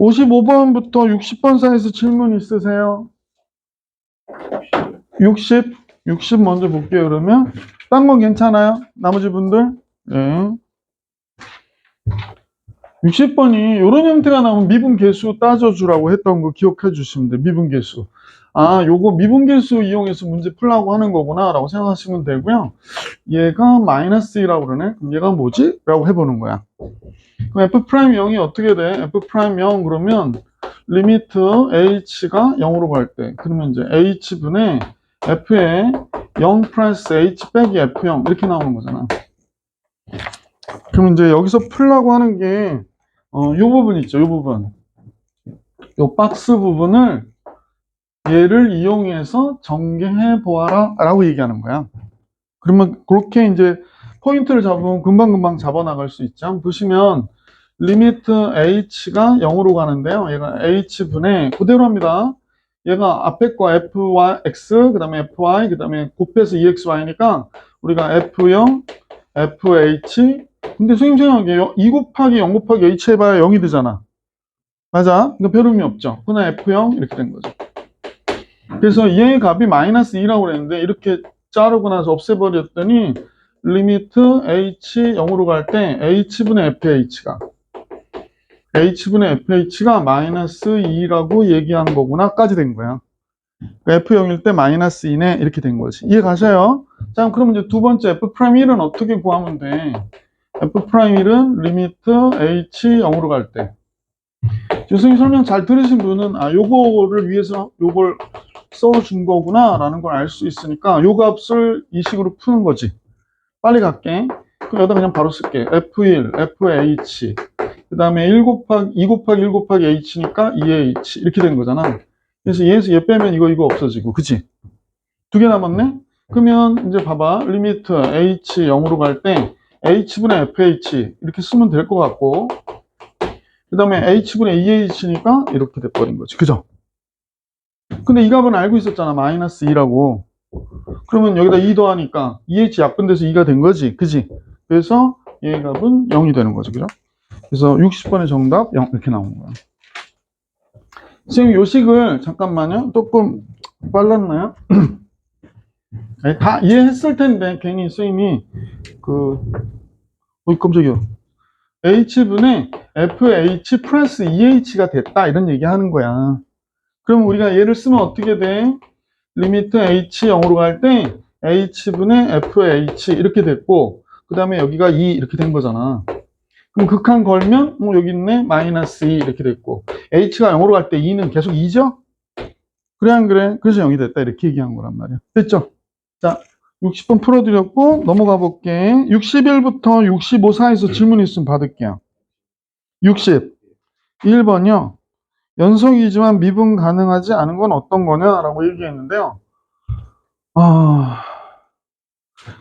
55번부터 60번 사이에서 질문 있으세요? 60 먼저 볼게요. 그러면 딴 건 괜찮아요? 나머지 분들? 네. 60번이 이런 형태가 나오면 미분계수 따져주라고 했던 거 기억해 주시면 돼요. 미분계수. 아, 요거 미분계수 이용해서 문제 풀라고 하는 거구나 라고 생각하시면 되고요. 얘가 마이너스 2라고 그러네. 그럼 얘가 뭐지? 라고 해보는 거야. 그럼 F'0이 어떻게 돼? F'0 그러면 리미트 h가 0으로 갈 때 그러면 이제 h분의 f에 0 플러스 h 빼기 f0 이렇게 나오는 거잖아. 그러면 이제 여기서 풀라고 하는 게 요 부분 있죠. 요 부분. 요 박스 부분을 얘를 이용해서 전개해 보아라 라고 얘기하는 거야. 그러면 그렇게 이제 포인트를 잡으면 금방금방 잡아나갈 수 있죠. 한번 보시면 리미트 h가 0으로 가는데요. 얘가 h분의 그대로 합니다. 얘가 앞에 거 fy, x, 그 다음에 fy, 그 다음에 곱해서 exy니까 우리가 f0, fh 근데 선생님 생각하기에 2 곱하기 0 곱하기 h 해봐야 0이 되잖아. 맞아? 그러니까 별 의미 없죠. 그냥 f0 이렇게 된 거죠. 그래서 얘의 값이 마이너스 2라고 그랬는데 이렇게 자르고 나서 없애버렸더니 리미트 h 0으로 갈 때 h분의 fh가 마이너스 2라고 얘기한 거구나까지 된 거야. 그러니까 f0일 때 마이너스 2네 이렇게 된 거지. 이해 가셔요? 자, 그럼 이제 두 번째 f'1은 어떻게 구하면 돼? f'1은 리미트 h 0으로 갈 때. 교수님 설명 잘 들으신 분은 요거를 위해서 요걸 써준 거구나 라는 걸 알 수 있으니까 요 값을 이 식으로 푸는 거지. 빨리 갈게. 그럼 여기다 그냥 바로 쓸게. f1, fh 그 다음에 2 곱하기 1 곱하기 h니까 2h 이렇게 된 거잖아. 그래서 얘에서 얘 빼면 이거 없어지고 그치? 두 개 남았네? 그러면 이제 봐봐. 리미트 h 0으로 갈 때 h분의 fh 이렇게 쓰면 될 것 같고 그 다음에 h분의 2h니까 이렇게 돼버린 거지. 그죠? 근데 이 값은 알고 있었잖아. 마이너스 2라고. 그러면 여기다 2 더하니까 2h 약분돼서 2가 된 거지. 그지? 그래서 얘 값은 0이 되는 거죠. 그죠? 그래서 60번의 정답 0 이렇게 나온 거야. 선생님 요식을 잠깐만요. 조금 빨랐나요? 다 이해했을 텐데 괜히 선생님이 깜짝이야. h분의 fh 플러스 2h가 됐다 이런 얘기하는 거야. 그럼 우리가 얘를 쓰면 어떻게 돼? 리미트 h 0으로 갈 때 h분의 fh 이렇게 됐고 그 다음에 여기가 2 이렇게 된 거잖아. 그럼 극한 걸면 여기 있네 마이너스 2 이렇게 됐고 h가 0으로 갈 때 2는 계속 2죠? 그래 안 그래? 그래서 0이 됐다 이렇게 얘기한 거란 말이야. 됐죠? 자 60번 풀어드렸고 넘어가 볼게. 61부터 65 사이에서 질문 있으면 받을게요. 60 1번이요. 연속이지만 미분 가능하지 않은 건 어떤 거냐 라고 얘기했는데요.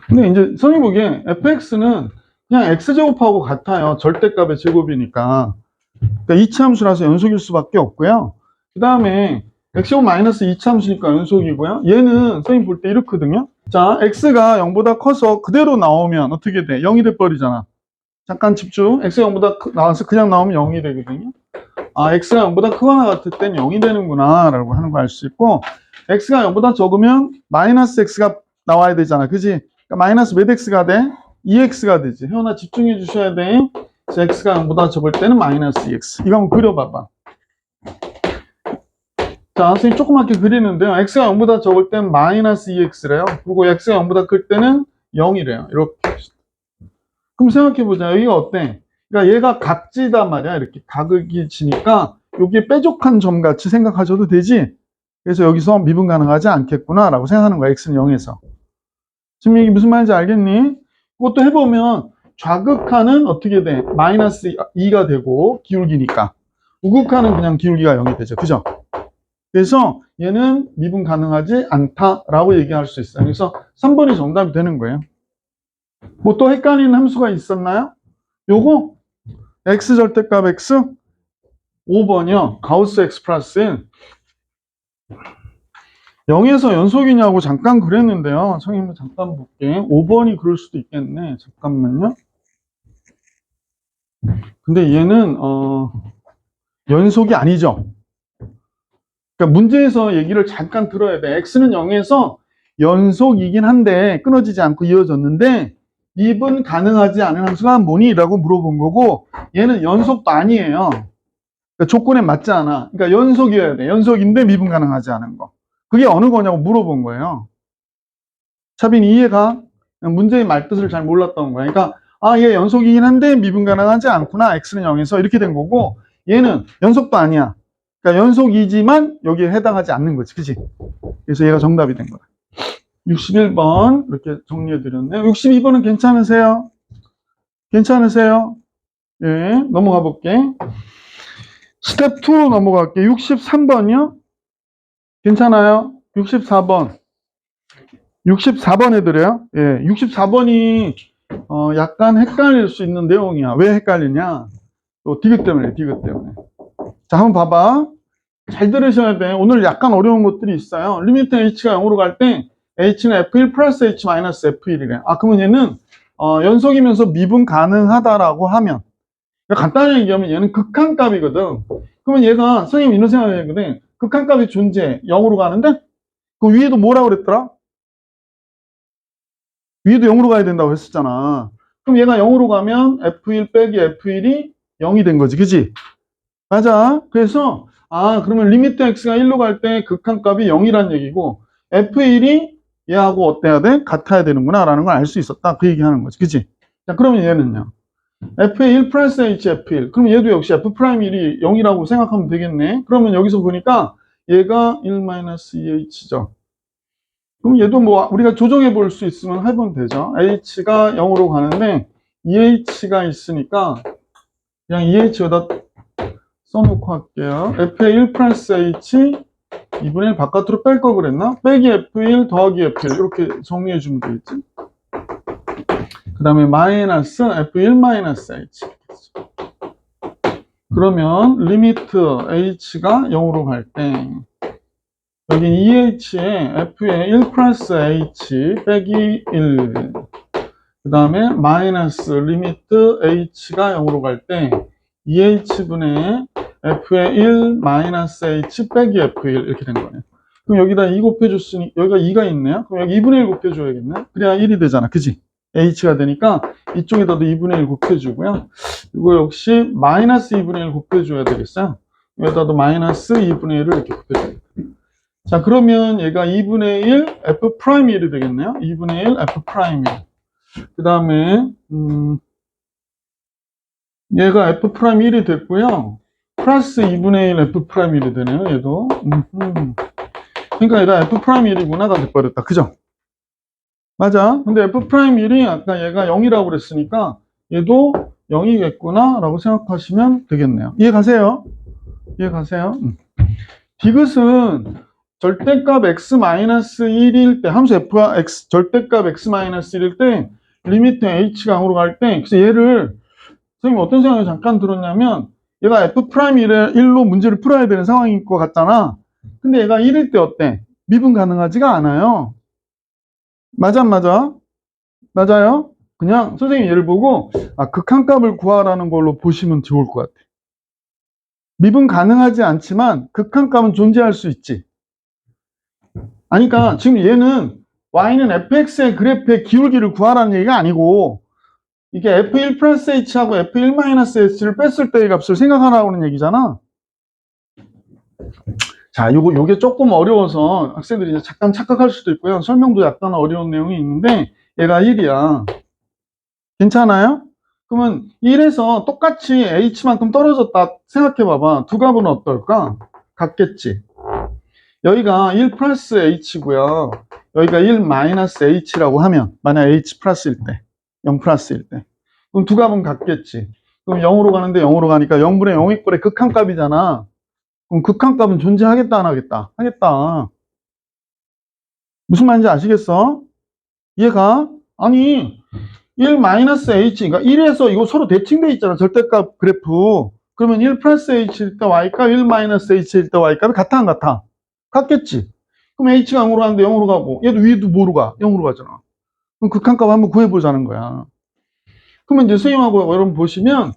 근데 이제 선생님 보기에 fx는 그냥 x제곱하고 같아요. 절대값의 제곱이니까. 그러니까 이차함수라서 연속일 수밖에 없고요. 그 다음에 x제곱 마이너스 이차함수니까 연속이고요. 얘는 선생님 볼 때 이렇거든요. 자, x가 0보다 커서 그대로 나오면 어떻게 돼? 0이 돼버리잖아. 잠깐 집중. x가 0보다 나와서 그냥 나오면 0이 되거든요. x가 0보다 크거나 같을 땐 0이 되는구나 라고 하는 거 알 수 있고 x가 0보다 적으면 마이너스 x가 나와야 되잖아. 그지? 그러니까 마이너스 몇 x가 돼? 2x가 되지. 혜원아 집중해 주셔야 돼. 그래서 x가 0보다 적을 때는 마이너스 2x. 이거 한번 그려봐봐. 자, 선생님 조그맣게 그리는데요. x가 0보다 적을 때는 마이너스 2x래요. 그리고 x가 0보다 클 때는 0이래요. 이렇게. 그럼 생각해보자. 여기가 어때? 그러니까 얘가 각지단 말이야. 이렇게 각이 지니까 여기에 뾰족한 점 같이 생각하셔도 되지. 그래서 여기서 미분 가능하지 않겠구나 라고 생각하는 거야. x는 0에서. 지금 이게 무슨 말인지 알겠니? 그것도 해보면 좌극하는 어떻게 돼? 마이너스 2가 되고 기울기니까. 우극하는 그냥 기울기가 0이 되죠. 그죠? 그래서 얘는 미분 가능하지 않다라고 얘기할 수 있어요. 그래서 3번이 정답이 되는 거예요. 뭐 또 헷갈리는 함수가 있었나요? 요거 x절대값 x 5번이요. 가우스 x 플러스 0에서 연속이냐고 잠깐 그랬는데요. 선생님 잠깐 볼게. 5번이 그럴 수도 있겠네. 잠깐만요. 근데 얘는 연속이 아니죠. 그러니까 문제에서 얘기를 잠깐 들어야 돼. x는 0에서 연속이긴 한데 끊어지지 않고 이어졌는데 미분 가능하지 않은 함수가 뭐니? 라고 물어본 거고 얘는 연속도 아니에요. 그러니까 조건에 맞지 않아. 그러니까 연속이어야 돼. 연속인데 미분 가능하지 않은 거. 그게 어느 거냐고 물어본 거예요. 차빈 이해가? 문제의 말뜻을 잘 몰랐던 거야. 그러니까 얘 연속이긴 한데 미분 가능하지 않구나. x는 0에서 이렇게 된 거고 얘는 연속도 아니야. 그러니까 연속이지만 여기에 해당하지 않는 거지. 그치? 그래서 얘가 정답이 된 거야. 61번 이렇게 정리해 드렸네요. 62번은 괜찮으세요? 괜찮으세요? 예, 넘어가 볼게. 스텝 2로 넘어갈게. 63번이요? 괜찮아요? 64번. 64번 해드려요? 예, 64번이 약간 헷갈릴 수 있는 내용이야. 왜 헷갈리냐? 디귿 때문에, 디귿 때문에. 자, 한번 봐봐. 잘 들으셔야 돼. 오늘 약간 어려운 것들이 있어요. 리미트 h가 0으로 갈 때 h는 f1 플러스 h 마이너스 f1이래. 그러면 얘는 연속이면서 미분 가능하다라고 하면 간단히 얘기하면 얘는 극한값이거든. 그러면 얘가 선생님 이런 생각을 했거든. 극한값이 존재해. 0으로 가는데 그 위에도 뭐라고 그랬더라? 위에도 0으로 가야 된다고 했었잖아. 그럼 얘가 0으로 가면 f1 빼기 f1이 0이 된 거지. 그지? 맞아. 그래서 그러면 리미트 x가 1로 갈 때 극한값이 0이란 얘기고 f1이 얘하고 어때야 돼? 같아야 되는구나 라는 걸 알 수 있었다. 그 얘기하는 거지. 그치? 자, 그러면 얘는요. f의 1 플러스 h f1. 그럼 얘도 역시 f'1이 0이라고 생각하면 되겠네. 그러면 여기서 보니까 얘가 1 마이너스 2h죠. 그럼 얘도 뭐 우리가 조정해 볼 수 있으면 해보면 되죠. h가 0으로 가는데 2h가 있으니까 그냥 2h 여기다 써놓고 할게요. f의 1 플러스 h 2분의 1 바깥으로 뺄 걸 그랬나? 빼기 f1 더하기 f1 이렇게 정리해 주면 되겠지. 그 다음에 마이너스 f1 마이너스 h. 그러면 리미트 h가 0으로 갈 때 여기 2h에 f의 1 플러스 h 빼기 1. 그 다음에 마이너스 리미트 h가 0으로 갈 때 2h분의 f의 1 마이너스 h 빼기 f1 이렇게 된 거네요. 그럼 여기다 2 곱해줬으니 여기가 2가 있네요. 그럼 여기 2분의 1 곱해줘야겠네. 그래야 1이 되잖아. 그지? h가 되니까 이쪽에다도 2분의 1 곱해주고요. 이거 역시 마이너스 2분의 1 곱해줘야 되겠어요. 여기다도 마이너스 2분의 1을 이렇게 곱해줘야 돼. 자, 그러면 얘가 2분의 1 f'1이 되겠네요. 2분의 1 f'1. 그 다음에 얘가 f'1이 됐고요. 플러스 2분의 1 f'1이 되네요. 얘도. 그러니까 얘가 f'1이구나가 돼버렸다. 그죠? 맞아. 근데 f'1이 아까 얘가 0이라고 그랬으니까 얘도 0이겠구나 라고 생각하시면 되겠네요. 이해 가세요? 이해 가세요? 디귿은 절대값 x-1일 때 함수 f가 x 절대값 x-1일 때 리미트 h가 0으로 갈 때 그래서 얘를 선생님 어떤 생각이 잠깐 들었냐면 얘가 f'1로 문제를 풀어야 되는 상황인 것 같잖아. 근데 얘가 1일 때 어때? 미분 가능하지가 않아요. 맞아, 맞아. 맞아요. 그냥 선생님 얘를 보고 극한값을 구하라는 걸로 보시면 좋을 것 같아. 미분 가능하지 않지만 극한값은 존재할 수 있지. 그러니까 지금 얘는 y는 fx의 그래프의 기울기를 구하라는 얘기가 아니고 이게 f1 플러스 h하고 f1 마이너스 h를 뺐을 때의 값을 생각하라는 얘기잖아. 자, 요게 조금 어려워서 학생들이 이제 잠깐 착각할 수도 있고요. 설명도 약간 어려운 내용이 있는데 얘가 1이야. 괜찮아요? 그러면 1에서 똑같이 h만큼 떨어졌다 생각해 봐봐. 두 값은 어떨까? 같겠지. 여기가 1 플러스 h고요. 여기가 1 마이너스 h라고 하면 만약 h 플러스일 때 0 플러스일 때 그럼 두 값은 같겠지. 그럼 0으로 가는데 0으로 가니까 0분의 0이꼴의 극한값이잖아. 그럼 극한값은 존재하겠다 안 하겠다? 하겠다. 무슨 말인지 아시겠어? 얘가 아니 1 마이너스 h 그러니까 1에서 이거 서로 대칭돼 있잖아. 절대값 그래프. 그러면 1 플러스 h일 때 y값 1 마이너스 h일 때 y값이 같아 안 같아? 같겠지. 그럼 h가 0으로 가는데 0으로 가고 얘도 위에도 뭐로 가? 0으로 가잖아. 그럼 극한값 한번 구해보자는 거야. 그러면 이제 선생님하고 여러분 보시면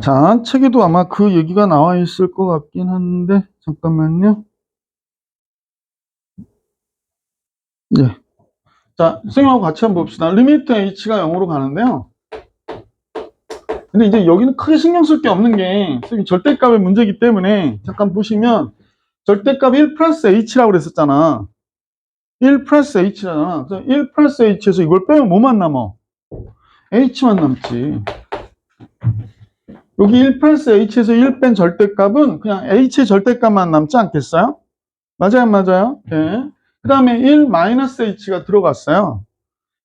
자, 책에도 아마 그 얘기가 나와 있을 것 같긴 한데, 잠깐만요. 예. 자, 선생님하고 같이 한번 봅시다. 리미트 h가 0으로 가는데요. 근데 이제 여기는 크게 신경 쓸 게 없는 게, 선생님 절대값의 문제이기 때문에, 잠깐 보시면, 절대값 1 플러스 h라고 그랬었잖아. 1 플러스 h잖아. 그래서 1 플러스 h에서 이걸 빼면 뭐만 남아? h만 남지. 여기 1 플러스 h에서 1 뺀 절대값은 그냥 h의 절대값만 남지 않겠어요? 맞아요, 맞아요? 예. 그 다음에 1 마이너스 h가 들어갔어요.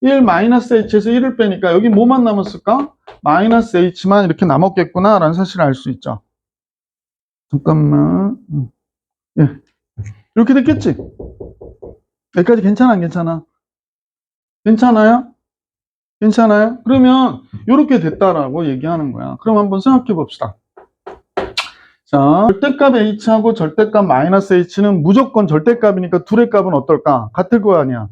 1 마이너스 h에서 1을 빼니까 여기 뭐만 남았을까? 마이너스 h만 이렇게 남았겠구나 라는 사실을 알 수 있죠. 잠깐만. 예. 이렇게 됐겠지? 여기까지 괜찮아, 안 괜찮아? 괜찮아요? 괜찮아요? 그러면 이렇게 됐다라고 얘기하는 거야. 그럼 한번 생각해 봅시다. 자, 절대값 h하고 절대값 마이너스 h는 무조건 절대값이니까 둘의 값은 어떨까? 같을 거 아니야.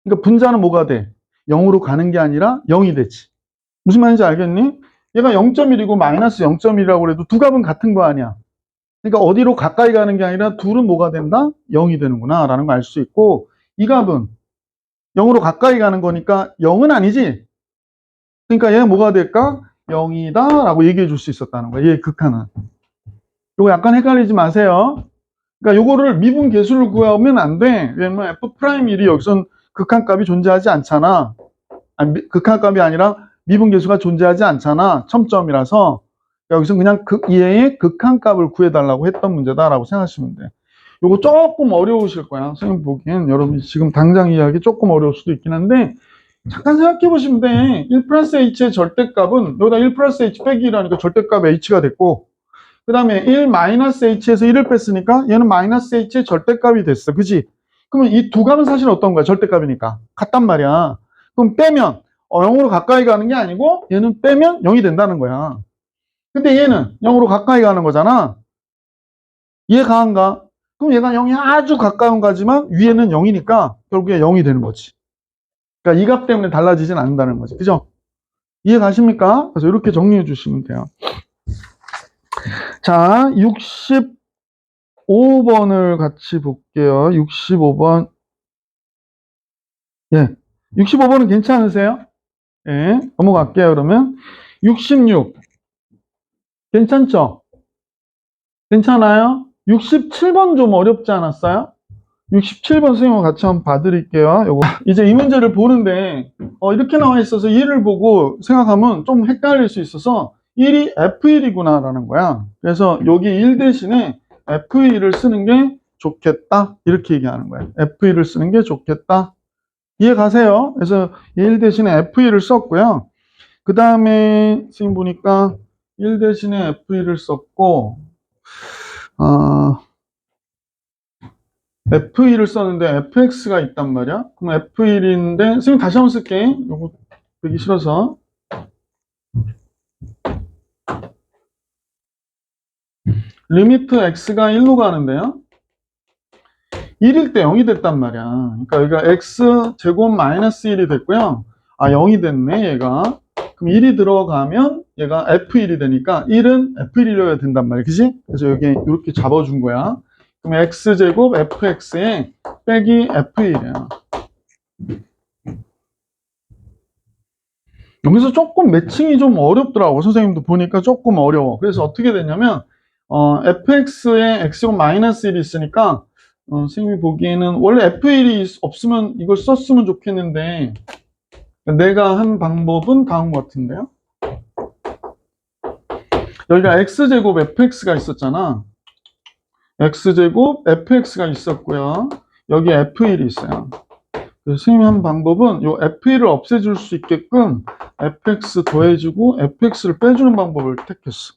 그러니까 분자는 뭐가 돼? 0으로 가는 게 아니라 0이 되지. 무슨 말인지 알겠니? 얘가 0.1이고 마이너스 0.1이라고 해도 두 값은 같은 거 아니야. 그러니까 어디로 가까이 가는 게 아니라 둘은 뭐가 된다? 0이 되는구나 라는 걸 알 수 있고, 이 값은 0으로 가까이 가는 거니까 0은 아니지. 그러니까 얘가 뭐가 될까? 0이다 라고 얘기해 줄 수 있었다는 거야. 얘의 극한은. 요거 약간 헷갈리지 마세요. 그러니까 요거를 미분 계수를 구하면 안 돼. 왜냐면 F'1이 여기선 극한값이 존재하지 않잖아. 아니, 극한값이 아니라 미분 계수가 존재하지 않잖아. 첨점이라서. 여기서 그냥 얘의 극한값을 구해달라고 했던 문제다라고 생각하시면 돼. 요거 조금 어려우실 거야. 선생님 보기엔 여러분이 지금 당장 이해하기 조금 어려울 수도 있긴 한데, 잠깐 생각해 보시면 돼. 1 플러스 h의 절대값은 여기다 1 플러스 h 빼기 1하니까 절대값 h가 됐고, 그 다음에 1 마이너스 h에서 1을 뺐으니까 얘는 마이너스 h의 절대값이 됐어. 그지? 그러면 이 두 값은 사실 어떤 거야? 절대값이니까. 같단 말이야. 그럼 빼면 0으로 가까이 가는 게 아니고 얘는 빼면 0이 된다는 거야. 근데 얘는 0으로 가까이 가는 거잖아. 얘 가한가? 그럼 얘가 0이 아주 가까운 가지만 위에는 0이니까 결국에 0이 되는 거지. 그러니까 이 값 때문에 달라지진 않는다는 거지. 그죠? 이해 가십니까? 그래서 이렇게 정리해 주시면 돼요. 자, 65번을 같이 볼게요. 65번. 예. 65번은 괜찮으세요? 예. 넘어갈게요, 그러면. 66. 괜찮죠? 괜찮아요? 67번 좀 어렵지 않았어요? 67번 선생님과 같이 한번 봐드릴게요. 요거. 이제 이 문제를 보는데, 이렇게 나와 있어서 1을 보고 생각하면 좀 헷갈릴 수 있어서 1이 F1이구나 라는 거야. 그래서 여기 1 대신에 F1을 쓰는 게 좋겠다. 이렇게 얘기하는 거야. F1을 쓰는 게 좋겠다. 이해 가세요? 그래서 1 대신에 F1을 썼고요. 그 다음에 선생님 보니까 1 대신에 F1을 썼고, F1을 썼는데 fx가 있단 말이야. 그럼 F1인데 선생님 다시 한번 쓸게. 요거 보기 싫어서. 리미트 x가 1로 가는데요. 1일 때 0이 됐단 말이야. 그러니까 여기가 x 제곱 마이너스 1이 됐고요. 0이 됐네 얘가. 그럼 1이 들어가면 얘가 F1이 되니까 1은 F1이려야 된단 말이야. 그지? 그래서 여기 이렇게 잡아준 거야. 그럼 x제곱 fx에 빼기 F1이야. 여기서 조금 매칭이 좀 어렵더라고. 선생님도 보니까 조금 어려워. 그래서 어떻게 됐냐면 fx에 x제곱 마이너스 1이 있으니까 선생님이 보기에는 원래 f1이 없으면 이걸 썼으면 좋겠는데 내가 한 방법은 다음과 같은데요. 여기가 x제곱 fx가 있었잖아. x제곱 fx가 있었고요. 여기 f1이 있어요. 그래서 선생님이 한 방법은 요 f1을 없애줄 수 있게끔 fx 더해주고 fx를 빼주는 방법을 택했어.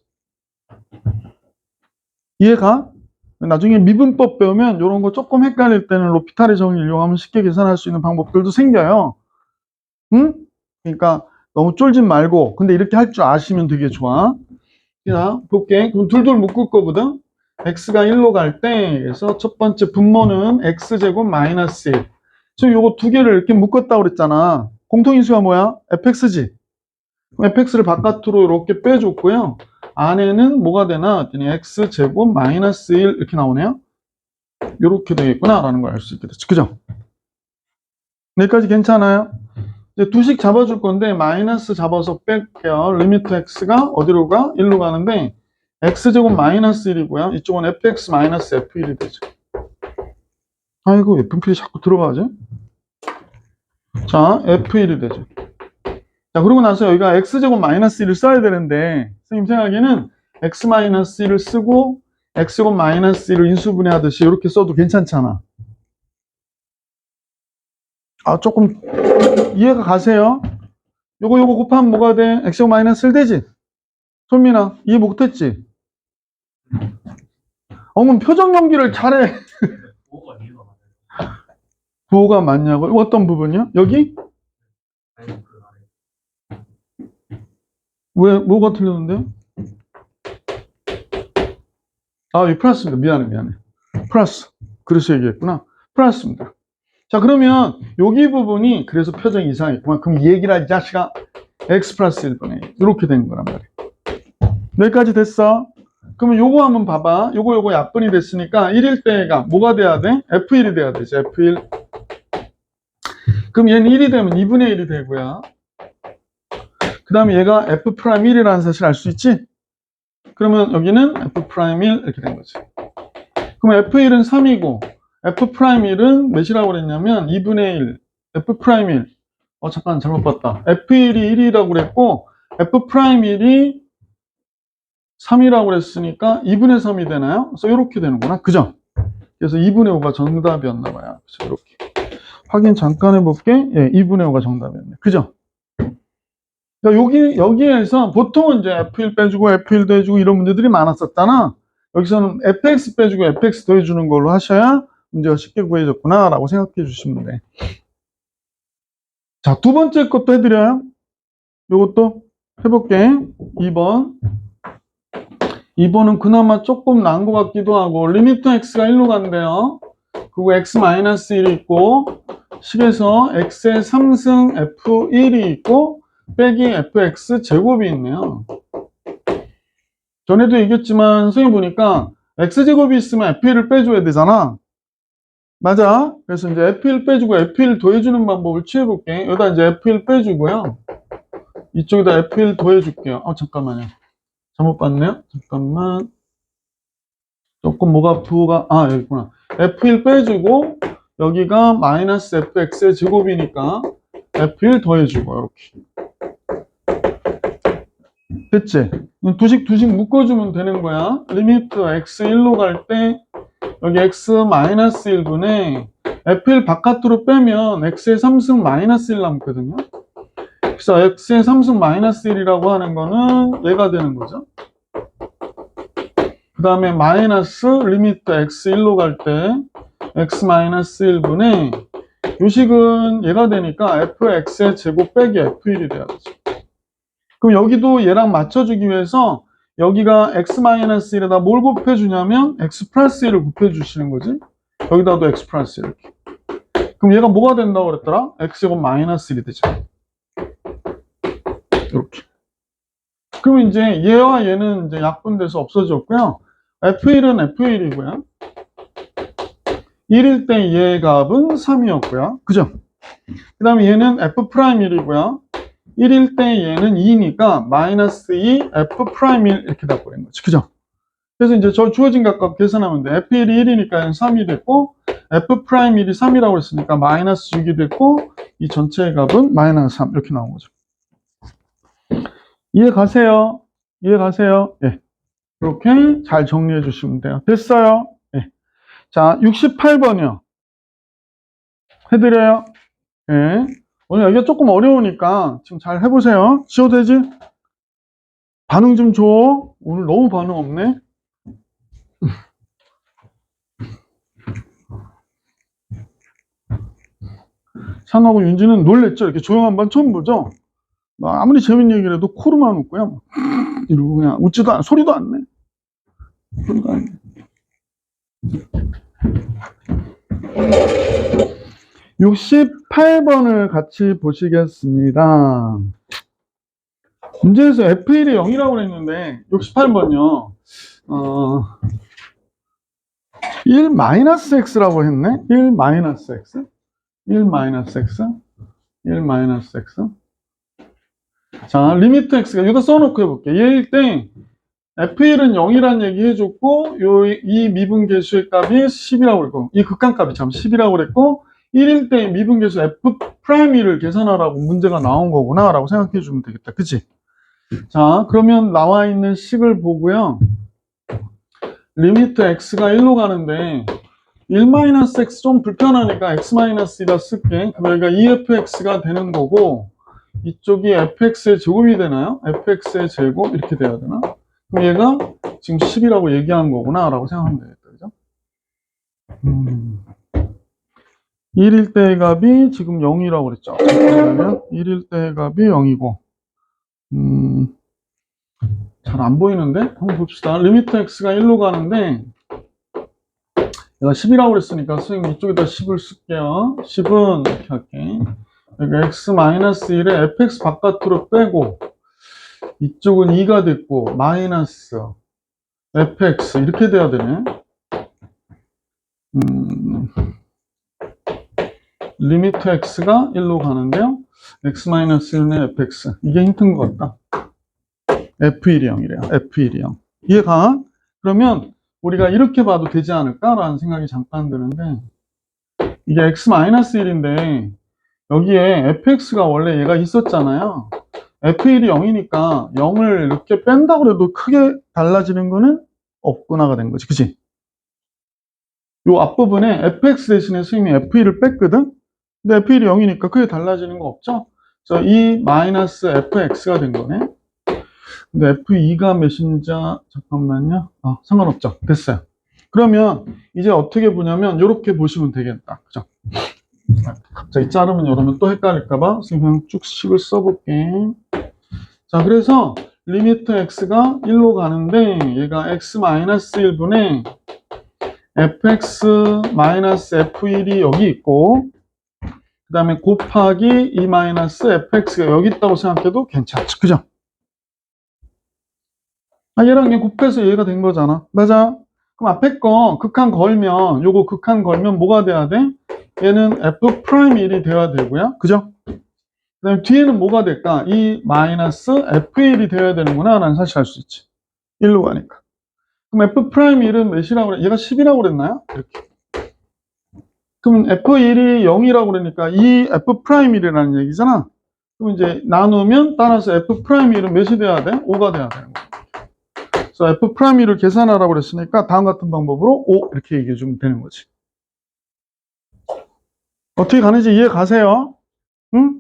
이해가? 나중에 미분법 배우면 이런 거 조금 헷갈릴 때는 로피탈의 정의를 이용하면 쉽게 계산할 수 있는 방법들도 생겨요. 응? 그러니까 너무 쫄지 말고 근데 이렇게 할 줄 아시면 되게 좋아. 자, 볼게. 그럼 둘둘 묶을 거거든. x가 1로 갈 때, 그래서 첫 번째 분모는 x제곱 마이너스 1. 지금 요거 두 개를 이렇게 묶었다고 그랬잖아. 공통인수가 뭐야? fx지. fx를 바깥으로 이렇게 빼줬고요. 안에는 뭐가 되나 했더니 x제곱 마이너스 1 이렇게 나오네요. 이렇게 되겠구나 라는 걸 알 수 있게 됐죠. 그죠? 여기까지 괜찮아요? 이제 두식 잡아줄 건데 마이너스 잡아서 뺄게요. 리미트 x가 어디로 가? 1로 가는데 x제곱 마이너스 1이고요. 이쪽은 fx 마이너스 f1이 되죠. 아이고 f1이 자꾸 들어가지? 자 f1이 되죠. 자 그러고 나서 여기가 x제곱 마이너스 1을 써야 되는데 선생님 생각에는 x 마이너스 1을 쓰고 x제곱 마이너스 1을 인수분해하듯이 이렇게 써도 괜찮잖아. 아 조금 이해가 가세요? 요거 곱하면 뭐가 돼? x제곱 마이너스 1 되지? 손민아 이해 못했지? 그럼 표정 연기를 잘해. 부호가 맞냐고? 어떤 부분이요? 여기? 왜 뭐가 틀렸는데요? 아, 이 플러스입니다. 미안해. 플러스. 그래서 얘기했구나. 플러스입니다. 자, 그러면 여기 부분이 그래서 표정이 이상했구만. 그럼 이 얘기를 이 자식아 x 플러스 1분의 이렇게 된 거란 말이야. 여기까지 됐어? 그러면 요거 한번 봐봐. 요거 약분이 됐으니까 1일 때가 뭐가 돼야 돼? F1이 돼야 되지. F1. 그럼 얘는 1이 되면 2분의 1이 되고요. 그 다음에 얘가 F'1이라는 사실을 알 수 있지? 그러면 여기는 F'1 이렇게 된 거지. 그럼 F1은 3이고 F'1은 몇이라고 그랬냐면 2분의 1 F'1 잠깐 잘못 봤다. F1이 1이라고 그랬고 F'1이 3이라고 그랬으니까 2분의 3이 되나요? 그래서 이렇게 되는구나. 그죠? 그래서 2분의 5가 정답이었나 봐요. 그래서 이렇게 확인 잠깐 해볼게. 예, 2분의 5가 정답이었네. 그죠? 그러니까 여기에서 보통은 이제 F1 빼주고 F1 더해주고 이런 문제들이 많았었잖아. 여기서는 fx 빼주고 fx 더해주는 걸로 하셔야 문제가 쉽게 구해졌구나 라고 생각해 주시면 돼. 자, 두 번째 것도 해드려요. 요것도 해볼게. 2번. 2번은 그나마 조금 나은 것 같기도 하고 리미트 x가 1로 간대요. 그리고 x-1이 있고 식에서 x의 3승 f1이 있고 빼기 fx 제곱이 있네요. 전에도 얘기했지만 선생님 보니까 x제곱이 있으면 f1을 빼줘야 되잖아. 맞아. 그래서 이제 f1 빼주고 f1 더해주는 방법을 취해볼게. 여기다 이제 f1 빼주고요. 이쪽에다 f1 더해줄게요. 잠깐만요. 잘못 봤네요. 잠깐만. 조금 부호가 여기 있구나. f1 빼주고 여기가 마이너스 fx의 제곱이니까 f1 더해주고 이렇게. 됐지? 두식 묶어주면 되는 거야. 리미트 x 1로 갈 때 여기 x 마이너스 1분의 f1 바깥으로 빼면 x의 3승 마이너스 1 남거든요. 그래서 x의 3승 마이너스 1이라고 하는 거는 얘가 되는 거죠. 그 다음에 마이너스 리미트 x 1로 갈 때 x 마이너스 1분의 요식은 얘가 되니까 fx의 제곱 빼기 f1이 돼야 되죠. 그럼 여기도 얘랑 맞춰주기 위해서 여기가 x-1에다 뭘 곱해주냐면 x 플러스 1을 곱해주시는 거지. 여기다도 x 플러스 1 이렇게. 그럼 얘가 뭐가 된다고 그랬더라? x제곱 마이너스 1이 되죠. 이렇게. 그럼 이제 얘와 얘는 이제 약분돼서 없어졌고요. f1은 f1이고요. 1일 때 얘의 값은 3이었고요. 그죠? 그 다음에 얘는 f'1이고요. 1일 때 얘는 2니까 마이너스 2 f'1 이렇게 다 버린 거지. 그죠? 그래서 이제 저 주어진 값 계산하면 돼. f1이 1이니까 3이 됐고 f'1이 3이라고 했으니까 마이너스 6이 됐고 이 전체의 값은 마이너스 3 이렇게 나온 거죠. 이해 가세요? 예. 이렇게 잘 정리해 주시면 돼요. 됐어요? 예. 자, 68번이요. 해드려요? 예. 오늘 여기가 조금 어려우니까 지금 잘 해보세요. 지워도 되지? 반응 좀 줘. 오늘 너무 반응 없네. 산하고 윤지는 놀랬죠? 이렇게 조용한 반 처음 보죠? 아무리 재밌는 얘기를 해도 코로만 웃고요. 이러고 그냥 웃지도 않, 소리도 안 내. 소리도 안 내. 68번을 같이 보시겠습니다. 문제에서 F1이 0이라고 했는데 68번요. 1-x라고 했네? 1-x? 1-x? 1-x? 자, 리미트 x가 여기다 써놓고 해볼게. 얘일 때 F1은 0이란 얘기 해줬고, 이 미분계수의 값이 10이라고 그랬고, 이 극한값이 참 10이라고 그랬고, 1일 때 미분계수 F'1을 계산하라고 문제가 나온 거구나, 라고 생각해 주면 되겠다. 그치? 자, 그러면 나와 있는 식을 보고요. 리미트 x가 1로 가는데, 1-x 좀 불편하니까 x-이다 쓸게. 그럼 여기가 2fx가 되는 거고, 이쪽이 fx의 제곱이 되나요? fx의 제곱 이렇게 돼야 되나? 그럼 얘가 지금 10이라고 얘기한 거구나 라고 생각하면 되겠다. 그죠? 1일 때의 값이 지금 0이라고 그랬죠. 그러면 1일 때의 값이 0이고 잘 안 보이는데? 한번 봅시다. 리미트 x가 1로 가는데 내가 10이라고 그랬으니까 선생님 이쪽에다 10을 쓸게요. 10은 이렇게 할게. 그러니까 x-1에 fx 바깥으로 빼고 이쪽은 2가 됐고 마이너스 fx 이렇게 돼야 되네. 리미트 x가 1로 가는데요. x-1의 fx 이게 힌트인 것 같다. f1이 0이래요. f1이 0 이해가? 그러면 우리가 이렇게 봐도 되지 않을까라는 생각이 잠깐 드는데 이게 x-1인데 여기에 fx가 원래 얘가 있었잖아요. f1이 0이니까 0을 이렇게 뺀다고 해도 크게 달라지는 거는 없구나가 된 거지. 그치? 요 앞부분에 fx 대신에 선생님이 f1을 뺐거든? 근데 f1이 0이니까 크게 달라지는 거 없죠? 그래서 이 마이너스 fx가 된 거네. 근데 f2가 몇인지 잠깐만요. 상관없죠. 됐어요. 그러면 이제 어떻게 보냐면 이렇게 보시면 되겠다. 그죠? 갑자기 자르면 이러면 또 헷갈릴까봐 그냥 쭉 식을 써볼게. 자, 그래서 리미트 x가 1로 가는데 얘가 x-1분의 fx-f1이 여기 있고 그 다음에 곱하기 2-fx가 여기 있다고 생각해도 괜찮죠. 그죠? 얘랑 얘 곱해서 얘가 된 거잖아. 맞아. 그럼 앞에 거 극한 걸면 요거 극한 걸면 뭐가 돼야 돼? 얘는 f'1이 돼야 되고요. 그죠? 그 다음에 뒤에는 뭐가 될까? 이 마이너스 f1이 돼야 되는구나 라는 사실 알 수 있지. 1로 가니까. 그럼 f'1은 몇이라고 그래? 얘가 10이라고 그랬나요? 이렇게. 그럼 f1이 0이라고 그러니까 이 f'1이라는 얘기잖아. 그럼 이제 나누면 따라서 f'1은 몇이 돼야 돼? 5가 돼야 되는 거야. 그래서 f'1을 계산하라고 그랬으니까 다음 같은 방법으로 5 이렇게 얘기해 주면 되는 거지. 어떻게 가는지 이해 가세요? 응?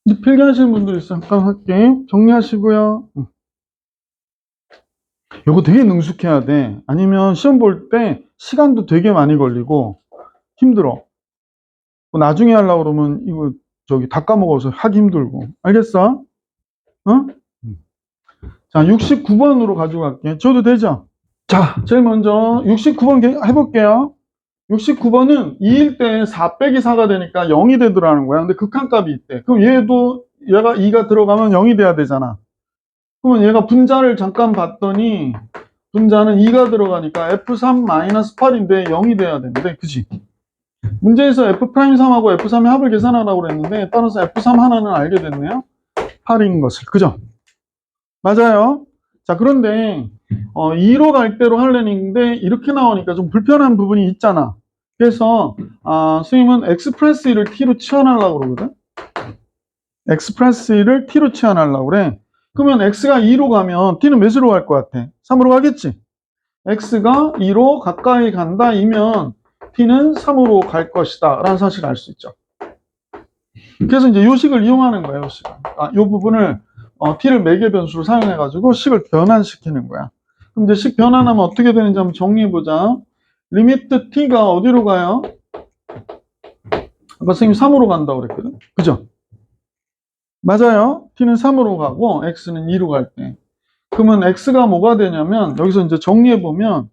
이제 필기하시는 분들 있어. 잠깐 할게. 정리하시고요. 이거 되게 능숙해야 돼. 아니면 시험 볼 때 시간도 되게 많이 걸리고 힘들어. 나중에 하려고 그러면 이거 저기 다 까먹어서 하기 힘들고. 알겠어? 어? 자, 69번으로 가져갈게. 줘도 되죠? 자, 제일 먼저 69번 해볼게요. 69번은 2일 때 4 빼기 4가 되니까 0이 되더라는 거야. 근데 극한값이 있대. 그럼 얘가 2가 들어가면 0이 돼야 되잖아. 그러면 얘가 분자를 잠깐 봤더니 분자는 2가 들어가니까 f3-8인데 0이 돼야 되는데, 그지? 문제에서 f'3하고 f3의 합을 계산하라고 그랬는데 따라서 f3 하나는 알게 됐네요. 8인 것을. 그죠? 맞아요. 자, 그런데 2로 갈 대로 하려는데 이렇게 나오니까 좀 불편한 부분이 있잖아. 그래서 선생님은 x 플러스 1을 t로 치환하려고 그러거든. x 플러스 1을 t로 치환하려고 그래. 그러면 x가 2로 가면 t는 몇으로 갈 것 같아? 3으로 가겠지? x가 2로 가까이 간다 이면 t는 3으로 갈 것이다 라는 사실을 알 수 있죠. 그래서 이제 요 식을 이용하는 거예요. 요 부분을 t를 매개 변수로 사용해 가지고 식을 변환시키는 거야. 그럼 이제 식 변환하면 어떻게 되는지 한번 정리해 보자. 리미트 t가 어디로 가요? 아까 선생님 3으로 간다고 그랬거든. 그죠? 맞아요. t는 3으로 가고 x는 2로 갈 때. 그러면 x가 뭐가 되냐면 여기서 이제 정리해 보면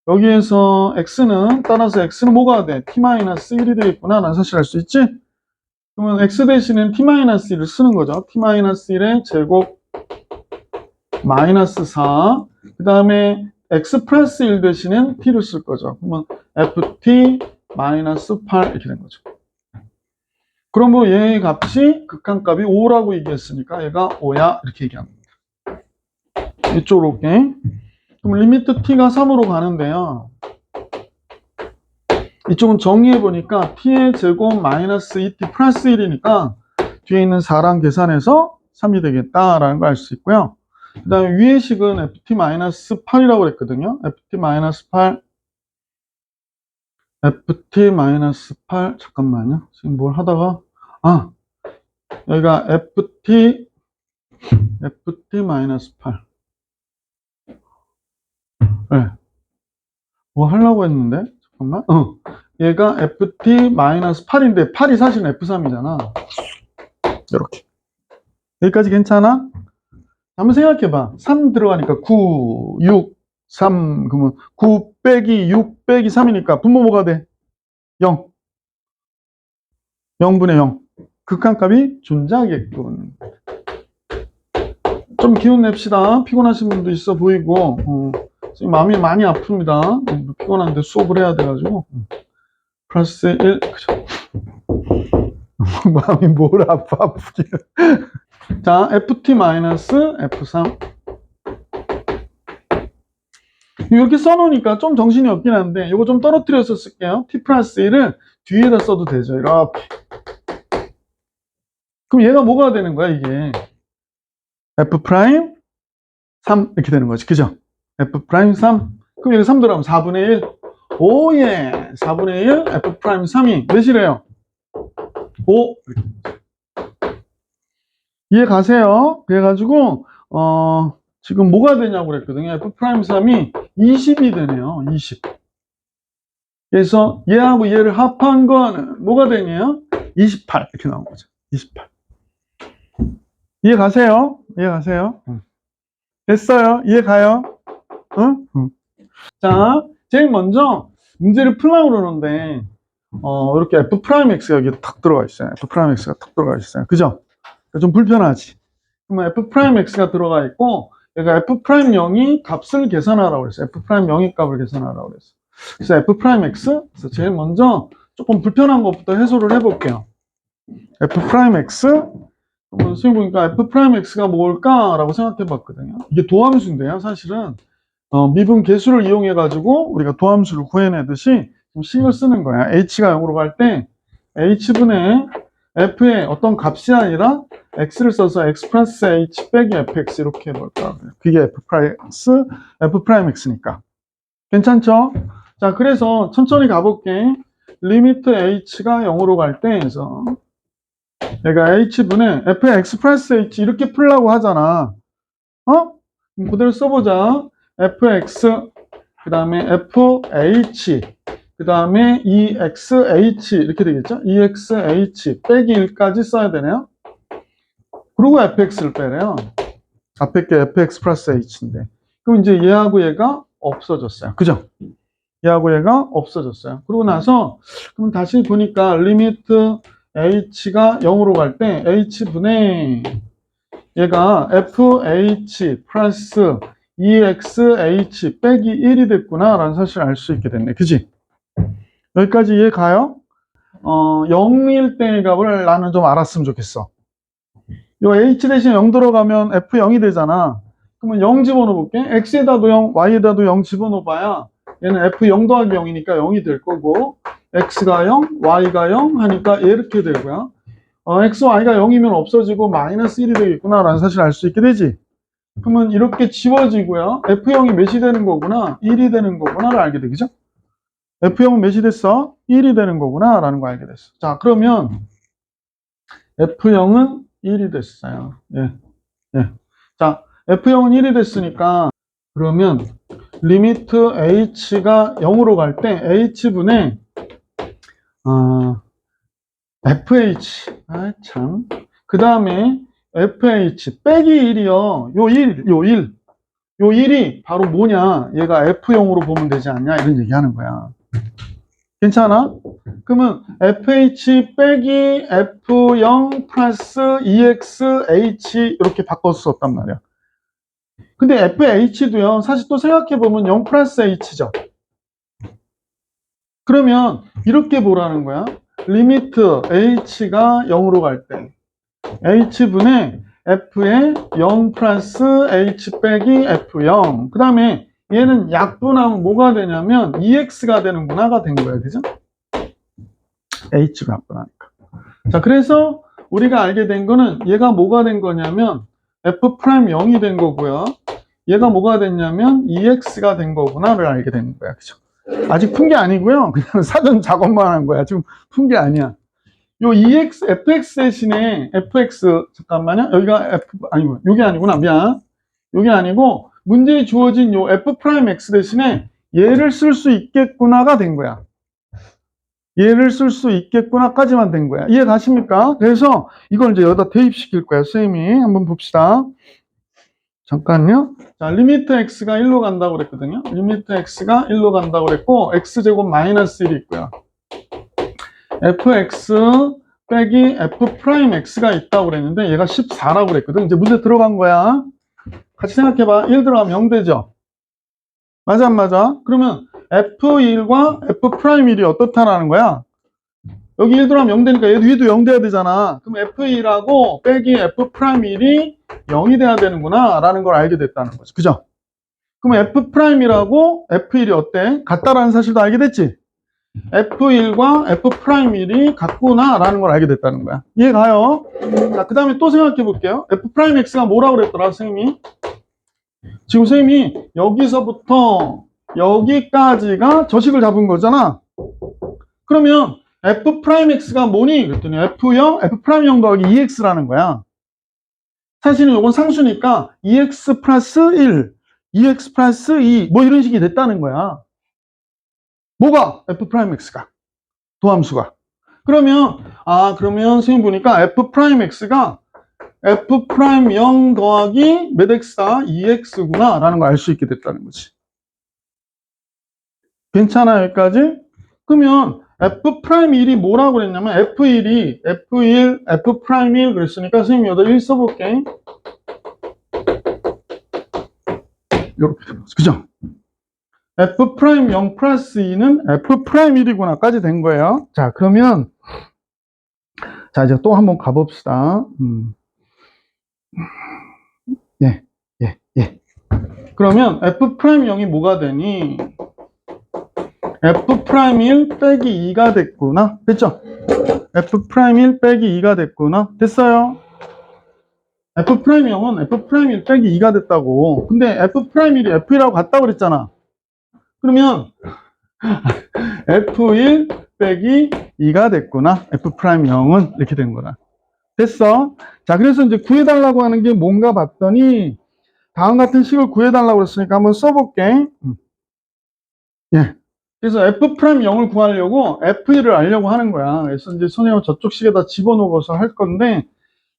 여기에서 x는 따라서 x는 뭐가 돼? t-1이 되겠구나 라는 사실 알 수 있지? 그러면 x 대신엔 t-1을 쓰는 거죠. t-1의 제곱 마이너스 4. 그 다음에 x 플러스 1 대신엔 t를 쓸 거죠. 그러면 ft 마이너스 8 이렇게 된 거죠. 그러면 얘의 값이 극한값이 5라고 얘기했으니까 얘가 5야 이렇게 얘기합니다. 이쪽으로 올게. 그럼 리미트 t가 3으로 가는데요. 이쪽은 정리해보니까 t의 제곱 마이너스 2t 플러스 1이니까 뒤에 있는 4랑 계산해서 3이 되겠다라는 걸 알 수 있고요. 그 다음에 위의 식은 ft-8이라고 그랬거든요. ft-8 ft-8 잠깐만요. 지금 뭘 하다가 여기가 ft-8 네. 뭐 하려고 했는데 잠깐만. 얘가 ft-8인데 8이 사실은 f3이잖아. 이렇게 여기까지 괜찮아? 한번 생각해봐. 3 들어가니까 9, 6, 3 그러면 9 빼기 6 빼기 3이니까 분모 뭐가 돼? 0. 0분의 0. 극한값이 존재하겠군. 좀 기운 냅시다. 피곤하신 분도 있어 보이고 지금 마음이 많이 아픕니다. 피곤한데 수업을 해야 돼가지고 플러스 1 그죠? 마음이 뭘 아프게 자 ft-f3 이렇게 써놓으니까 좀 정신이 없긴 한데 이거 좀 떨어뜨려서 쓸게요. t 플러스 1을 뒤에다 써도 되죠. 이렇게. 그럼 얘가 뭐가 되는 거야 이게? f' 3 이렇게 되는 거지. 그죠? f' 3 그럼 여기 3 들어가면 4분의 1 오예 4분의 1 f' 3이 몇이래요? 5 이해 가세요? 그래가지고 지금 뭐가 되냐고 그랬거든요. f'3이 20이 되네요. 20. 그래서 얘하고 얘를 합한 건 뭐가 되냐? 28 이렇게 나온 거죠. 28. 이해 가세요? 이해 가세요? 됐어요? 이해 가요? 응? 자, 제일 먼저 문제를 풀려고 그러는데 이렇게 f'x가 여기 탁 들어가 있어요. f'x가 탁 들어가 있어요. 그죠? 좀 불편하지? 그러면 f'x가 들어가 있고 얘가 f'0이 값을 계산하라고 그랬어요. f'0이 값을 계산하라고 그랬어요. 그래서 f'x 그래서 제일 먼저 조금 불편한 것부터 해소를 해볼게요. f'x 선생님 보니까 f'x가 뭘까라고 생각해 봤거든요. 이게 도함수인데요. 사실은 미분 계수를 이용해 가지고 우리가 도함수를 구해내듯이 좀 식을 쓰는 거야. h가 0으로 갈 때 h분의 f의 어떤 값이 아니라 x를 써서 x 플러스 h 빼기 fx 이렇게 해볼까. 그게 f'x니까. 괜찮죠? 자, 그래서 천천히 가볼게. 리미트 h가 0으로 갈 때 해서 얘가 h분의 f의 x 플러스 h 이렇게 풀라고 하잖아. 그대로 써보자. fx 그 다음에 fh 그 다음에 exh 이렇게 되겠죠? exh 빼기 1까지 써야 되네요. 그리고 fx를 빼래요. 앞에 게 fx 플러스 h인데 그럼 이제 얘하고 얘가 없어졌어요. 그죠? 얘하고 얘가 없어졌어요. 그러고 나서 그럼 다시 보니까 리미트 h가 0으로 갈 때 h분의 얘가 fh 플러스 exh 빼기 1이 됐구나 라는 사실을 알 수 있게 됐네. 그지? 여기까지 이해 가요? 0일 때의 값을 나는 좀 알았으면 좋겠어. 요 h 대신 0 들어가면 f0이 되잖아. 그러면 0 집어넣어 볼게. x에다도 0, y에다도 0 집어넣어 봐야 얘는 f0 더하기 0이니까 0이 될 거고 x가 0, y가 0 하니까 이렇게 되고요. x, y가 0이면 없어지고 마이너스 1이 되겠구나 라는 사실을 알 수 있게 되지. 그러면 이렇게 지워지고요. f0이 몇이 되는 거구나, 1이 되는 거구나를 알게 되겠죠? f0은 몇이 됐어? 1이 되는 거구나 라는 거 알게 됐어. 자, 그러면 f0은 1이 됐어요. 예. 자, f0은 1이 됐으니까 그러면 리미트 h가 0으로 갈 때 h분의 fh 참. 그 다음에 fh 빼기 1이요. 요 1이 바로 뭐냐? 얘가 f0으로 보면 되지 않냐? 이런 얘기 하는 거야. 괜찮아? 그러면 fh 빼기 f0 플러스 exh 이렇게 바꿔서 썼단 말이야. 근데 fh도요, 사실 또 생각해보면 0 플러스 h죠. 그러면 이렇게 보라는 거야. 리미트 h가 0으로 갈 때 h분의 f의 0 플러스 h 빼기 f0. 그 다음에 얘는 약분하면 뭐가 되냐면 ex가 되는구나가 된 거야. 그죠? h가 약분하니까. 자, 그래서 우리가 알게 된 거는 얘가 뭐가 된 거냐면 f'0이 된 거고요. 얘가 뭐가 됐냐면 ex가 된 거구나를 알게 되는 거야. 그죠? 아직 푼 게 아니고요. 그냥 사전 작업만 한 거야. 지금 푼 게 아니야. 요 fx 대신에 fx, 잠깐만요. 여기가 아니고, 요게 아니구나. 미안. 요게 아니고, 문제에 주어진 요 f'x 대신에 얘를 쓸 수 있겠구나가 된 거야. 얘를 쓸 수 있겠구나까지만 된 거야. 이해 가십니까? 그래서 이걸 이제 여기다 대입시킬 거야. 선생님이. 한번 봅시다. 잠깐요. 자, 리미트 x가 1로 간다고 그랬거든요. 리미트 x가 1로 간다고 그랬고, x제곱 마이너스 1이 있고요. fx 빼기 f'x가 있다고 그랬는데, 얘가 14라고 그랬거든. 이제 문제 들어간 거야. 같이 생각해봐. 1 들어가면 0 되죠? 맞아, 안 맞아? 그러면 f1과 f'1이 어떻다라는 거야? 여기 1 들어가면 0 되니까 얘도 위도 0 돼야 되잖아. 그럼 f1하고 빼기 f'1이 0이 돼야 되는구나 라는 걸 알게 됐다는 거죠. 그죠? 그럼 f'이라고 f1이 어때? 같다라는 사실도 알게 됐지? f1과 f'1이 같구나 라는 걸 알게 됐다는 거야. 이해 가요? 자, 그 다음에 또 생각해 볼게요. f'x가 뭐라고 그랬더라, 선생님이? 지금 선생님이 여기서부터 여기까지가 저식을 잡은 거잖아. 그러면 f'x가 뭐니? 그랬더니 f0, f'0 더하기 2x라는 거야. 사실은 이건 상수니까 2x 플러스 1, 2x 플러스 2, 뭐 이런 식이 됐다는 거야. 뭐가? f'x가. 도함수가. 그러면 선생님 보니까 f'x가 f'0 더하기 몇 x다? 2x구나 라는 걸 알 수 있게 됐다는 거지. 괜찮아, 여기까지? 그러면 f'1이 뭐라고 그랬냐면 f1이 f1, f'1 그랬으니까 선생님이 여기다 1 써볼게. 이렇게 된 거죠. 그죠? f'0 플러스 2는 f'1이구나까지 된 거예요. 자, 그러면 자, 이제 또 한번 가봅시다. 예. 그러면 f'0이 뭐가 되니? f'1 빼기 2가 됐구나. 됐죠? f'1 빼기 2가 됐구나. 됐어요? f'0은 f'1 빼기 2가 됐다고. 근데 f'1이 f1하고 같다고 그랬잖아. 그러면 f1 빼기 2가 됐구나. f'0은 이렇게 된 거라. 됐어? 자, 그래서 이제 구해달라고 하는 게 뭔가 봤더니 다음 같은 식을 구해달라고 그랬으니까 한번 써볼게. 예. 그래서 f'0을 구하려고 f1을 알려고 하는 거야. 그래서 이제 선생님은 저쪽 식에다 집어넣어서 할 건데,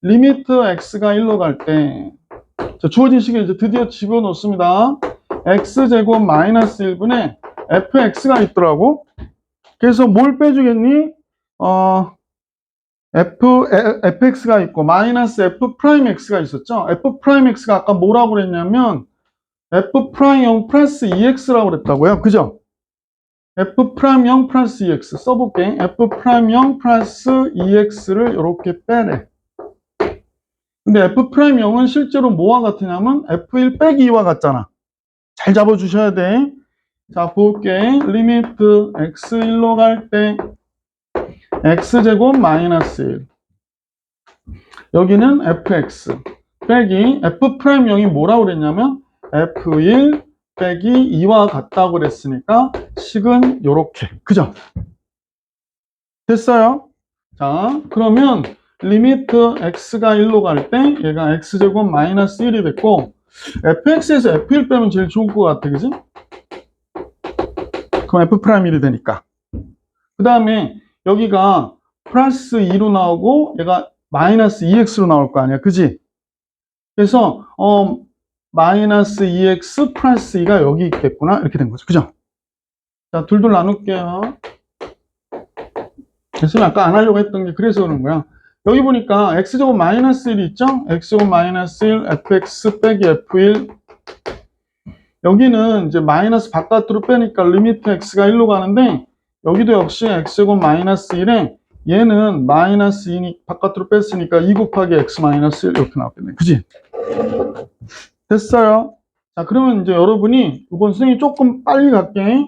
리미트 x가 1로 갈 때, 주어진 식에 이제 드디어 집어넣습니다. x제곱 마이너스 1분의 fx가 있더라고. 그래서 뭘 빼주겠니? fx가 있고, 마이너스 f'x가 있었죠? f'x가 아까 뭐라고 그랬냐면, f'0 플러스 2x라고 그랬다고요. 그죠? f'0 플러스 2x 써볼게. f'0 플러스 2x를 이렇게 빼래. 근데 f'0은 실제로 뭐와 같으냐면 f1 빼기 2와 같잖아. 잘 잡아주셔야 돼. 자, 볼게. 리미트 x1로 갈 때 x제곱 마이너스 1. 여기는 fx 빼기 f'0이 뭐라고 그랬냐면 f1 빼기 2와 같다고 그랬으니까 식은 요렇게. 그죠? 됐어요? 자, 그러면 리미트 x가 1로 갈 때 얘가 x제곱 마이너스 1이 됐고 fx에서 f1 빼면 제일 좋을 것 같아. 그지? 그럼 f'1이 되니까. 그 다음에 여기가 플러스 2로 나오고 얘가 마이너스 2x로 나올 거 아니야. 그지? 그래서 마이너스 2x 플러스 2가 여기 있겠구나. 이렇게 된 거죠. 그죠? 자, 둘둘 나눌게요. 그래서 아까 안 하려고 했던 게 그래서 그런 거야. 여기 보니까 x제곱 마이너스 1이 있죠? x제곱 마이너스 1 fx 빼기 f1. 여기는 이제 마이너스 바깥으로 빼니까 리미트 x가 1로 가는데 여기도 역시 x제곱 마이너스 1에 얘는 마이너스 2니 바깥으로 뺐으니까 2 곱하기 x 마이너스 1 이렇게 나왔겠네. 그지? 됐어요. 자, 그러면 이제 여러분이 이번 선생님이 조금 빨리 갈게.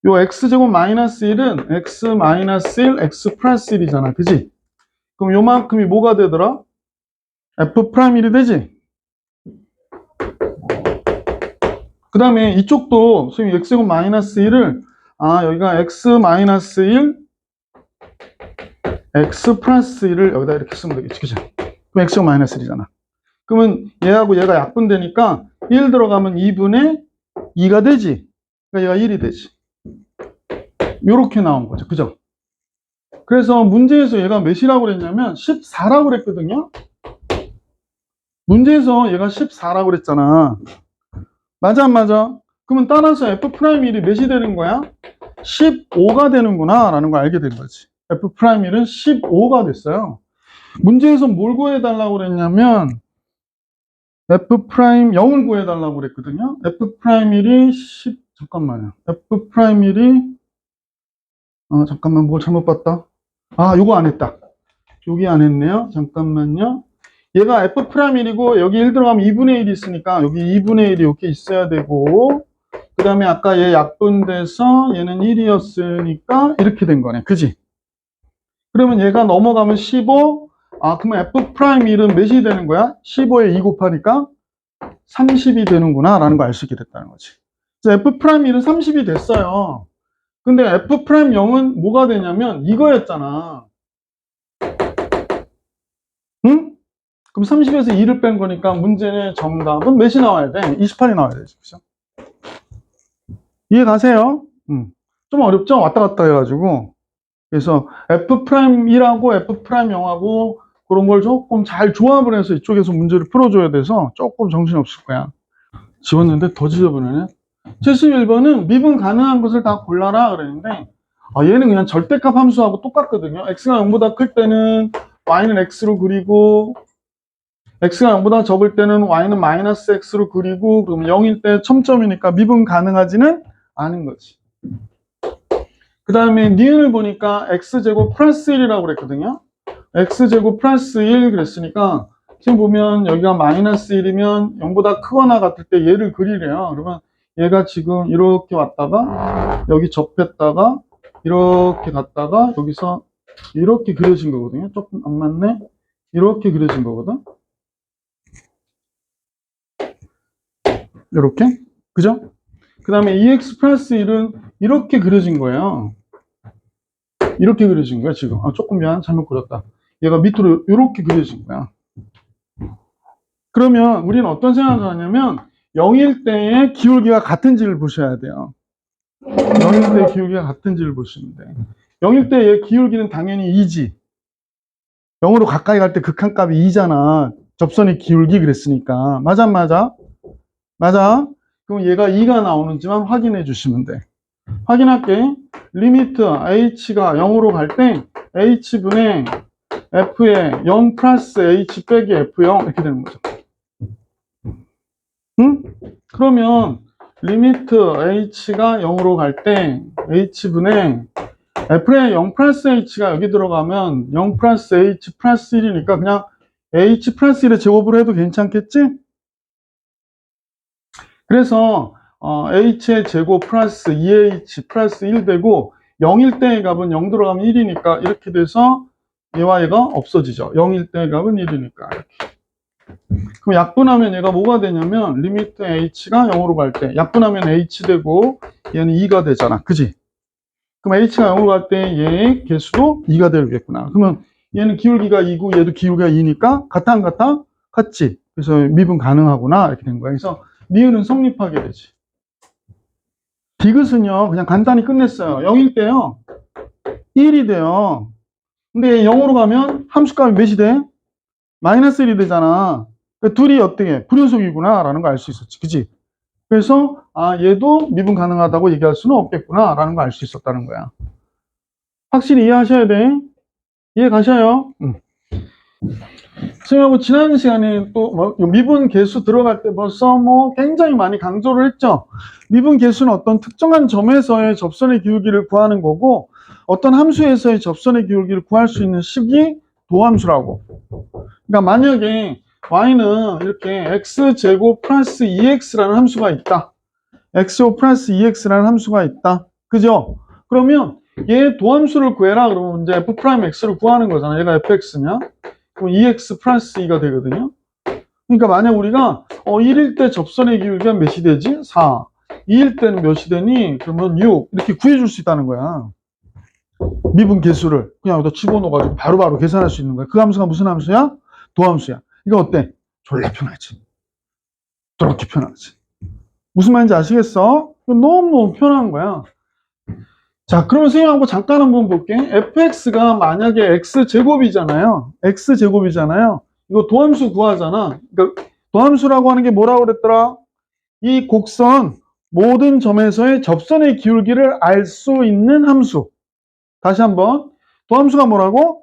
요 x제곱 마이너스 1은 x 마이너스 1, x 플러스 1이잖아. 그지? 그럼 요만큼이 뭐가 되더라? f 프라임 1이 되지? 그 다음에 이쪽도 선생님 x제곱 마이너스 1을 여기가 x 마이너스 1, x 플러스 1을 여기다 이렇게 쓰면 되겠지. 그죠? 그럼 x제곱 마이너스 1이잖아. 그러면 얘하고 얘가 약분되니까 1 들어가면 2분의 2가 되지. 그러니까 얘가 1이 되지. 요렇게 나온 거죠. 그죠? 그래서 문제에서 얘가 몇이라고 그랬냐면 14라고 그랬거든요. 문제에서 얘가 14라고 그랬잖아. 맞아 안 맞아? 그러면 따라서 f'1이 몇이 되는 거야? 15가 되는구나 라는 걸 알게 된 거지. f'1은 15가 됐어요. 문제에서 뭘 구해달라고 그랬냐면 f'0을 구해달라고 그랬거든요. f'1이 10, 잠깐만요. f'1이 잠깐만 뭘 잘못 봤다. 요거 안 했다. 여기 안 했네요. 잠깐만요. 얘가 f'1이고 여기 1 들어가면 2분의 1이 있으니까 여기 2분의 1이 이렇게 있어야 되고 그 다음에 아까 얘 약분돼서 얘는 1이었으니까 이렇게 된 거네. 그지? 그러면 얘가 넘어가면 15. 그러면 f'1은 몇이 되는 거야? 15에 2 곱하니까 30이 되는구나 라는 거 알 수 있게 됐다는 거지. 그래서 f'1은 30이 됐어요. 근데 f'0은 뭐가 되냐면 이거였잖아. 응? 그럼 30에서 2를 뺀 거니까 문제의 정답은 몇이 나와야 돼? 28이 나와야 되지. 그죠? 이해 가세요? 좀 어렵죠? 왔다 갔다 해가지고. 그래서 F'1하고 F'0하고 그런 걸 조금 잘 조합을 해서 이쪽에서 문제를 풀어줘야 돼서 조금 정신없을 거야. 지웠는데 더 지저분하네. 71번은 미분 가능한 것을 다 골라라 그랬는데 얘는 그냥 절대값 함수하고 똑같거든요. x가 0보다 클 때는 y는 x로 그리고 x가 0보다 적을 때는 y는 마이너스 x로 그리고 그러면 0일 때 첨점이니까 미분 가능하지는 않은 거지. 그 다음에 니은을 보니까 x제곱 플러스 1이라고 그랬거든요. x제곱 플러스 1 그랬으니까 지금 보면 여기가 마이너스 1이면 0보다 크거나 같을 때 얘를 그리래요. 그러면 얘가 지금 이렇게 왔다가 여기 접했다가 이렇게 갔다가 여기서 이렇게 그려진 거거든요. 조금 안 맞네. 이렇게 그려진 거거든. 이렇게. 그죠? 그 다음에 2x 플러스 1은 이렇게 그려진 거예요. 이렇게 그려진 거야, 지금. 조금 미안. 잘못 그렸다. 얘가 밑으로 이렇게 그려진 거야. 그러면 우리는 어떤 생각을 하냐면 0일 때의 기울기가 같은지를 보셔야 돼요. 0일 때의 기울기가 같은지를 보시면 돼. 0일 때의 기울기는 당연히 2지. 0으로 가까이 갈 때 극한값이 2잖아. 접선의 기울기 그랬으니까. 맞아, 맞아? 맞아? 그럼 얘가 2가 나오는지만 확인해 주시면 돼. 확인할게. 리미트 h가 0으로 갈 때 h분의 f에 0 플러스 h 빼기 f0 이렇게 되는 거죠. 응? 그러면 리미트 h가 0으로 갈 때 h분의 f에 0 플러스 h가 여기 들어가면 0 플러스 h 플러스 1이니까 그냥 h 플러스 1의 제곱으로 해도 괜찮겠지? 그래서 h의 제곱 플러스 2h 플러스 1 되고 0일 때의 값은 0 들어가면 1이니까 이렇게 돼서 얘와 얘가 없어지죠. 0일 때의 값은 1이니까 이렇게. 그럼 약분하면 얘가 뭐가 되냐면 리미트 h가 0으로 갈 때 약분하면 h 되고 얘는 2가 되잖아. 그지? 그럼 h가 0으로 갈 때 얘의 개수도 2가 되겠구나. 그러면 얘는 기울기가 2고 얘도 기울기가 2니까 같아 안 같아? 같지. 그래서 미분 가능하구나 이렇게 된 거야. 그래서 니은은 성립하게 되지. 디귿은요 그냥 간단히 끝냈어요. 0일 때요 1이 돼요. 근데 0으로 가면 함수값이 몇이 돼? 마이너스 1이 되잖아. 그러니까 둘이 어떻게 불연속이구나 라는 걸 알 수 있었지. 그치? 그래서 얘도 미분 가능하다고 얘기할 수는 없겠구나 라는 걸 알 수 있었다는 거야. 확실히 이해하셔야 돼. 이해 가셔요? 선생님하고 지난 시간에 또 미분 계수 들어갈 때 벌써 굉장히 많이 강조를 했죠. 미분 계수는 어떤 특정한 점에서의 접선의 기울기를 구하는 거고, 어떤 함수에서의 접선의 기울기를 구할 수 있는 식이 도함수라고. 그러니까 만약에 y는 이렇게 x제곱 플러스 2x라는 함수가 있다. x제곱 플러스 2x라는 함수가 있다. 그죠? 그러면 얘 도함수를 구해라. 그러면 이제 f'x를 구하는 거잖아. 얘가 fx면. 그럼 2x 플러스 2가 되거든요. 그러니까 만약 우리가 1일 때 접선의 기울기가 몇이 되지? 4. 2일 때는 몇이 되니? 그러면 6. 이렇게 구해줄 수 있다는 거야. 미분 계수를 그냥 여기다 집어넣어가지고 바로바로 계산할 수 있는 거야. 그 함수가 무슨 함수야? 도함수야. 이거 어때? 졸라 편하지. 그렇게 편하지. 무슨 말인지 아시겠어? 너무너무 편한 거야. 자, 그럼 선생님하고 잠깐 한번 볼게. fx가 만약에 x제곱이잖아요. x제곱이잖아요. 이거 도함수 구하잖아. 그러니까 도함수라고 하는 게 뭐라고 그랬더라? 이 곡선 모든 점에서의 접선의 기울기를 알 수 있는 함수. 다시 한번. 도함수가 뭐라고?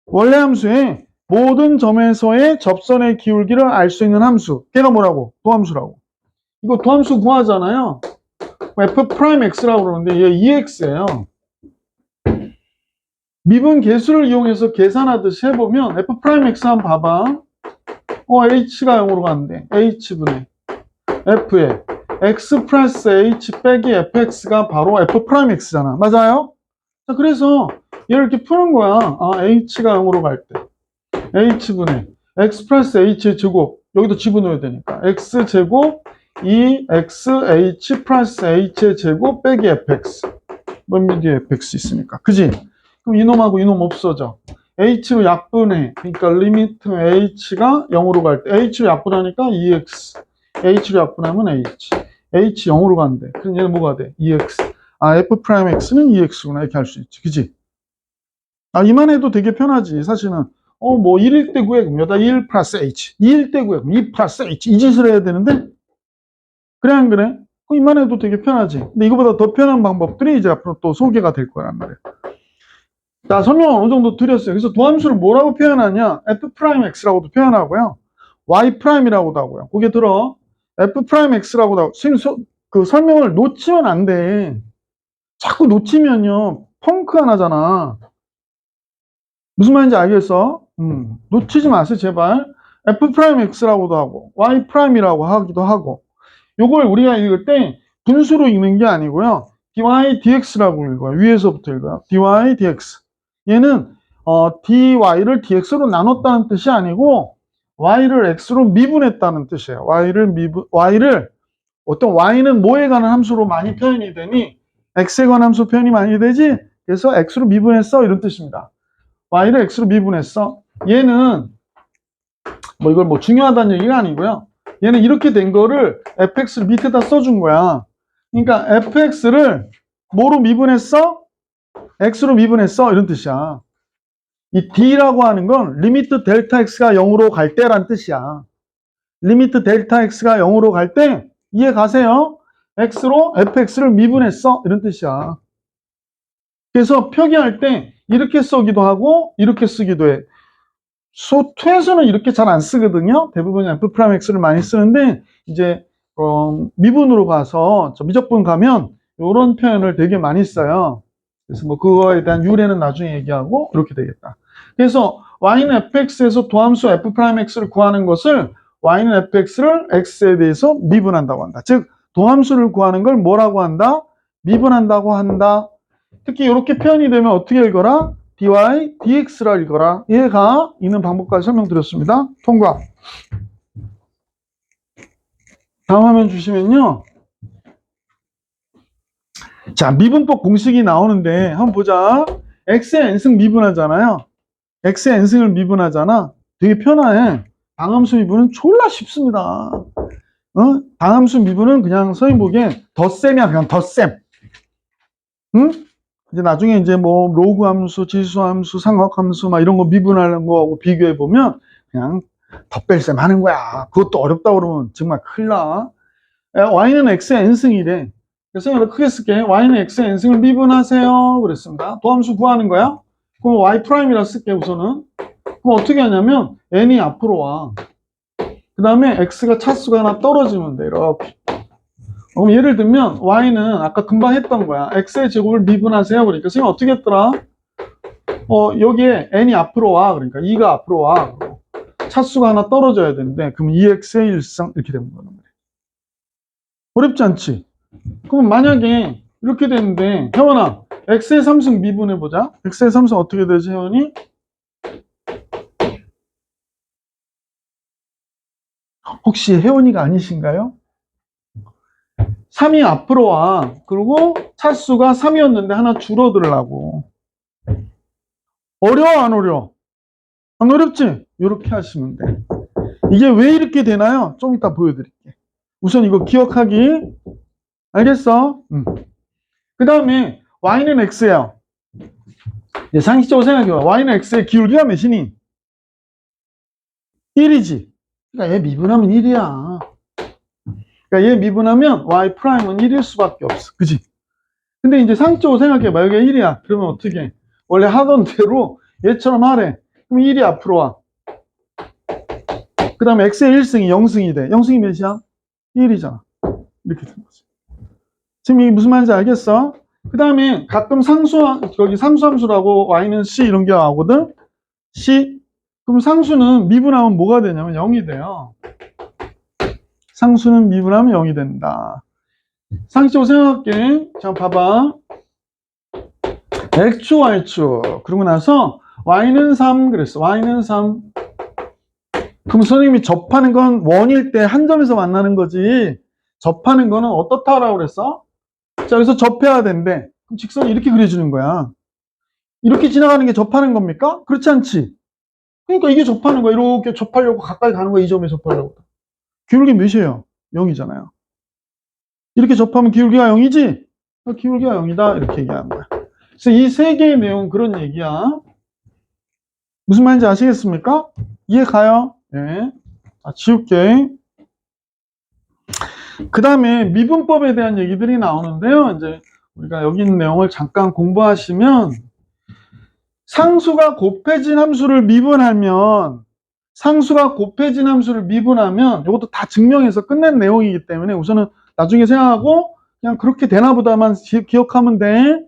원래 함수에 모든 점에서의 접선의 기울기를 알 수 있는 함수. 걔가 뭐라고? 도함수라고. 이거 도함수 구하잖아요. f'x라고 그러는데 얘 2x예요. 미분 계수를 이용해서 계산하듯이 해보면 f'x 한번 봐봐. h가 0으로 간대. h분의 f에 x 플러스 h 빼기 fx가 바로 f'x잖아. 맞아요? 자, 그래서 얘를 이렇게 푸는 거야. h가 0으로 갈 때 h분의 x 플러스 h의 제곱 여기도 집어넣어야 되니까 x제곱 2xh 플러스 h의 제곱 빼기 fx 뭔 미디어 fx 있으니까. 그지? 그럼 이놈하고 이놈 없어져. h로 약분해. 그러니까 리미트 h가 0으로 갈 때 h로 약분하니까 2x h로 약분하면 h 0으로 간대. 그럼 얘는 뭐가 돼? 2x. f'x는 2x구나. 이렇게 할 수 있지. 그지? 이만해도 되게 편하지. 사실은 1일 때 구해. 그럼 여기다 1 플러스 h. 2일 때 구해. 그럼 2 플러스 h. 이 짓을 해야 되는데 그래 안 그래? 이만해도 되게 편하지. 근데 이거보다 더 편한 방법들이 이제 앞으로 또 소개가 될 거란 말이야. 자, 설명을 어느 정도 드렸어요. 그래서 도함수를 뭐라고 표현하냐? f'x라고도 표현하고요. y'이라고도 하고요. 거기에 들어. f'x라고도 하고. 그 설명을 놓치면 안 돼. 자꾸 놓치면요. 펑크가 나잖아. 무슨 말인지 알겠어? 놓치지 마세요, 제발. f'x라고도 하고, y'이라고 하기도 하고. 요걸 우리가 읽을 때 분수로 읽는 게 아니고요. dy dx라고 읽어요. 위에서부터 읽어요. dy dx. 얘는 dy를 dx로 나눴다는 뜻이 아니고 y를 x로 미분했다는 뜻이에요. y를 어떤 y는 뭐에 관한 함수로 많이 표현이 되니 x에 관한 함수 표현이 많이 되지. 그래서 x로 미분했어 이런 뜻입니다. y를 x로 미분했어. 얘는 이걸 중요하다는 얘기가 아니고요. 얘는 이렇게 된 거를 fx를 밑에다 써준 거야. 그러니까 fx를 뭐로 미분했어? x로 미분했어 이런 뜻이야. 이 d라고 하는 건 리미트 델타 x가 0으로 갈 때란 뜻이야. 리미트 델타 x가 0으로 갈 때 이해 가세요? x로 fx를 미분했어 이런 뜻이야. 그래서 표기할 때 이렇게 쓰기도 하고 이렇게 쓰기도 해. 소2에서는 이렇게 잘 안 쓰거든요. 대부분 f'x를 많이 쓰는데 이제 미분으로 가서 미적분 가면 이런 표현을 되게 많이 써요. 그래서 그거에 대한 유래는 나중에 얘기하고 그렇게 되겠다. 그래서 y는 fx에서 도함수 f'x를 구하는 것을 y는 fx를 x에 대해서 미분한다고 한다. 즉 도함수를 구하는 걸 뭐라고 한다? 미분한다고 한다. 특히 이렇게 표현이 되면 어떻게 읽어라? dy dx라 읽어라. 얘가 있는 방법까지 설명드렸습니다. 통과. 다음 화면 주시면요. 자, 미분법 공식이 나오는데 한번 보자. x의 n승 미분하잖아요. x의 n승을 미분하잖아. 되게 편해. 방함수 미분은 졸라 쉽습니다. 방함수 미분은 그냥 선생님 보기엔 덧셈이야. 그냥 덧셈. 응? 이제 나중에 이제 로그 함수, 지수 함수, 상학 함수 막 이런 거 미분하는 거하고 비교해 보면 그냥 덧뺄셈 하는 거야. 그것도 어렵다 그러면 정말 큰일 나. y는 x의 n승이래. 그래서 이걸 크게 쓸게. y는 x의 n승을 미분하세요. 그랬습니다. 도함수 구하는 거야. 그럼 y 프라임이라 쓸게 우선은. 그럼 어떻게 하냐면 n이 앞으로 와. 그 다음에 x가 차수가 하나 떨어지면 돼. 이렇게. 그럼 예를 들면 y는 아까 금방 했던 거야. x의 제곱을 미분하세요. 그러니까 선생님 어떻게 했더라? 여기에 n이 앞으로 와. 그러니까 2가 앞으로 와. 차수가 하나 떨어져야 되는데 그럼 2x의 일상 이렇게 되는 거란 말이야. 어렵지 않지? 그럼 만약에 이렇게 되는데 혜원아 x의 3승 미분해보자. x의 3승 어떻게 되지 혜원이? 혹시 혜원이가 아니신가요? 3이 앞으로 와. 그리고 차수가 3이었는데 하나 줄어들라고. 어려워 안 어려워? 안 어렵지? 이렇게 하시면 돼. 이게 왜 이렇게 되나요? 좀 이따 보여드릴게. 우선 이거 기억하기. 알겠어? 그 다음에 y는 x야. 이제 상식적으로 생각해봐. y는 x의 기울기가 몇이니? 1이지. 그러니까 얘 미분하면 1이야. 그러니까 얘 미분하면 y 프라임은 1일 수밖에 없어. 그지? 근데 이제 상식적으로 생각해봐. 여기가 1이야. 그러면 어떻게 해? 원래 하던 대로 얘처럼 하래. 그럼 1이 앞으로 와. 그 다음에 x의 1승이 0승이 돼. 0승이 몇이야? 1이잖아. 이렇게 되는 거지. 지금 이게 무슨 말인지 알겠어? 그 다음에 가끔 거기 상수함수라고 y는 c 이런 게 나오거든? c. 그럼 상수는 미분하면 뭐가 되냐면 0이 돼요. 상수는 미분하면 0이 된다. 상식적으로 생각할게. 자, 봐봐. x축, y축. 그러고 나서 y는 3 그랬어. y는 3. 그럼 선생님이 접하는 건 원일 때 한 점에서 만나는 거지. 접하는 거는 어떻다라고 그랬어? 자, 여기서 접해야 된대. 그럼 직선이 이렇게 그려지는 거야. 이렇게 지나가는 게 접하는 겁니까? 그렇지 않지? 그러니까 이게 접하는 거야. 이렇게 접하려고 가까이 가는 거야. 이 점에 접하려고. 기울기 몇이에요? 0이잖아요. 이렇게 접하면 기울기가 0이지? 기울기가 0이다. 이렇게 얘기하는 거야. 그래서 이 세 개의 내용은 그런 얘기야. 무슨 말인지 아시겠습니까? 이해 가요? 네. 자, 지울게. 그 다음에 미분법에 대한 얘기들이 나오는데요. 이제 우리가 여기 있는 내용을 잠깐 공부하시면 상수가 곱해진 함수를 미분하면 이것도 다 증명해서 끝낸 내용이기 때문에 우선은 나중에 생각하고 그냥 그렇게 되나 보다만 기억하면 돼.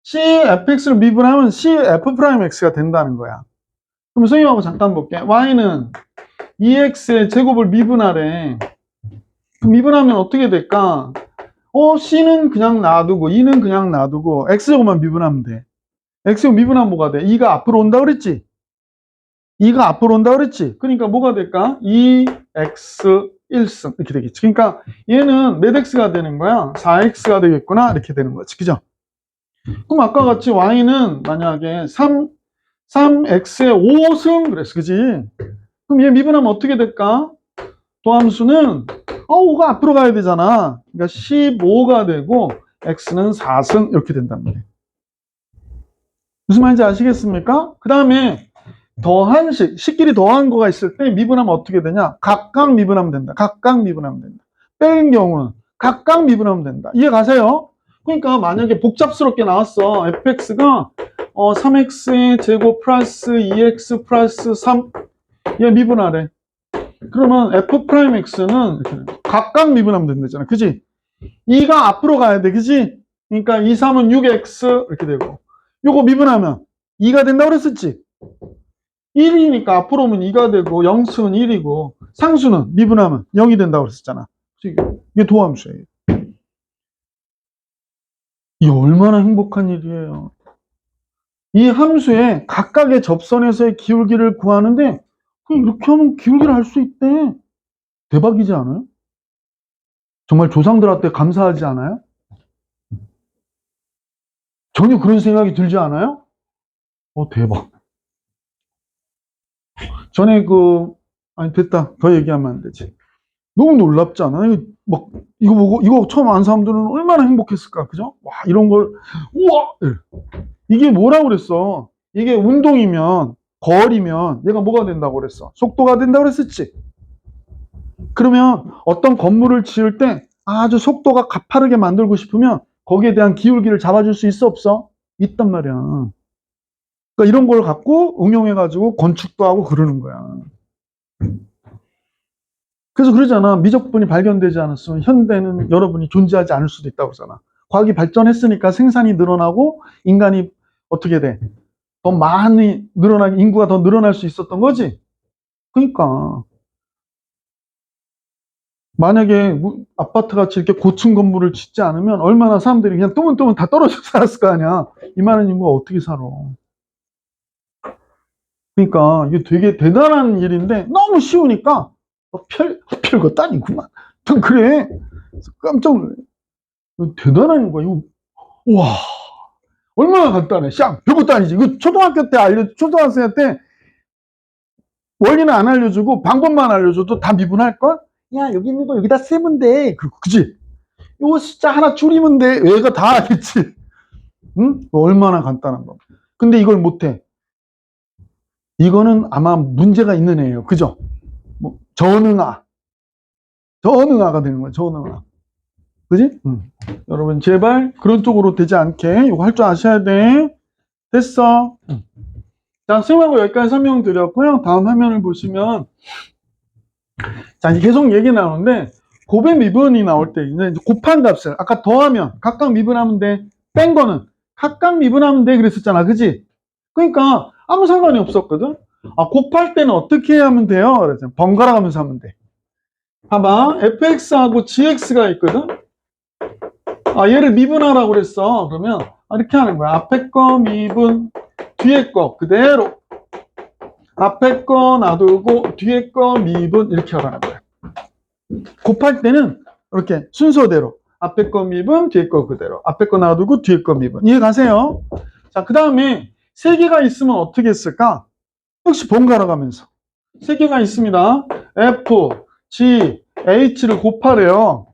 CFX를 미분하면 CF'X가 된다는 거야. 그럼 선생님하고 잠깐 볼게. Y는 2X의 제곱을 미분하래. 그럼 미분하면 어떻게 될까? C는 그냥 놔두고 2는 그냥 놔두고 X제곱만 미분하면 돼. X제곱 미분하면 뭐가 돼? 2가 앞으로 온다 그랬지? 2가 앞으로 온다 그랬지? 그러니까 뭐가 될까? 2X 1승 이렇게 되겠지. 그러니까 얘는 몇 X가 되는 거야? 4X가 되겠구나 이렇게 되는 거지. 그죠? 그럼 아까 같이 Y는 만약에 3X의 5승 그랬어. 그지? 그럼 얘 미분하면 어떻게 될까? 도함수는 5가 앞으로 가야 되잖아. 그러니까 15가 되고 X는 4승 이렇게 된단 말이에요. 무슨 말인지 아시겠습니까? 그 다음에 식끼리 더한 거가 있을 때 미분하면 어떻게 되냐? 각각 미분하면 된다. 각각 미분하면 된다. 빼인 경우는 각각 미분하면 된다. 이해 가세요? 그러니까 만약에 복잡스럽게 나왔어. fx가 3x의 제곱 플러스 2x 플러스 3 얘 미분하래. 그러면 f'x는 각각 미분하면 된다잖아. 그지? 2가 앞으로 가야 돼. 그지? 그러니까 2, 3은 6x 이렇게 되고 요거 미분하면 2가 된다고 그랬었지? 1이니까 앞으로 오면 2가 되고 0승은 1이고 상수는 미분하면 0이 된다고 그랬었잖아. 이게 도함수예요. 이게 얼마나 행복한 일이에요. 이 함수의 각각의 접선에서의 기울기를 구하는데 이렇게 하면 기울기를 알 수 있대. 대박이지 않아요? 정말 조상들한테 감사하지 않아요? 전혀 그런 생각이 들지 않아요? 대박. 전에 아니 됐다. 더 얘기하면 안 되지. 너무 놀랍지 않아요? 이거 보고 이거 처음 안 사람들은 얼마나 행복했을까, 그죠? 와, 이런 걸 우와! 이게 뭐라고 그랬어? 이게 운동이면 거리면 얘가 뭐가 된다고 그랬어? 속도가 된다고 그랬었지. 그러면 어떤 건물을 지을 때 아주 속도가 가파르게 만들고 싶으면 거기에 대한 기울기를 잡아줄 수 있어, 없어? 있단 말이야. 그러니까 이런 걸 갖고 응용해가지고 건축도 하고 그러는 거야. 그래서 그러잖아. 미적분이 발견되지 않았으면 현대는 여러분이 존재하지 않을 수도 있다고 그러잖아. 과학이 발전했으니까 생산이 늘어나고 인간이 어떻게 돼? 더 많이 늘어나게, 인구가 더 늘어날 수 있었던 거지. 그러니까 만약에 아파트 같이 이렇게 고층 건물을 짓지 않으면 얼마나 사람들이 그냥 뜨문뜨문 다 떨어져 살았을 거 아니야. 이만한 인구가 어떻게 살아. 그러니까 이게 되게 대단한 일인데 너무 쉬우니까 별것도 아니구만. 좀 그래. 깜짝 놀래. 이거 대단한 거야. 이거, 와, 얼마나 간단해. 쌍, 별것도 아니지. 이거 초등학교 때 초등학생한테 원리는 안 알려주고 방법만 알려줘도 다 미분할걸? 야, 여기 있는 거 여기다 쓰면 돼. 그지? 요 숫자 하나 줄이면 돼. 얘가 다 알겠지. 응? 얼마나 간단한 거. 근데 이걸 못해. 이거는 아마 문제가 있는 애예요. 그죠? 뭐, 전응아. 전응아가 되는 거야. 전응아. 그지? 응. 여러분, 제발 그런 쪽으로 되지 않게 이거 할 줄 아셔야 돼. 됐어. 응. 자, 수능하고 여기까지 설명드렸고요. 다음 화면을 보시면, 자, 이제 계속 얘기 나오는데, 곱의 미분이 나올 때, 이제 곱한 값을, 아까 더하면, 각각 미분하면 돼. 뺀 거는, 각각 미분하면 돼. 그랬었잖아. 그지? 그러니까, 아무 상관이 없었거든? 아, 곱할 때는 어떻게 하면 돼요? 그래서 번갈아 가면서 하면 돼. 봐봐. fx하고 gx가 있거든? 아, 얘를 미분하라고 그랬어. 그러면, 이렇게 하는 거야. 앞에 거 미분, 뒤에 거 그대로. 앞에 거 놔두고 뒤에 거 미분 이렇게 하라는 거야. 곱할 때는 이렇게 순서대로 앞에 거 미분 뒤에 거 그대로 앞에 거 놔두고 뒤에 거 미분 이해 가세요? 자, 그 다음에 세 개가 있으면 어떻게 했을까? 역시 번갈아 가면서 세 개가 있습니다. F, G, H를 곱하래요.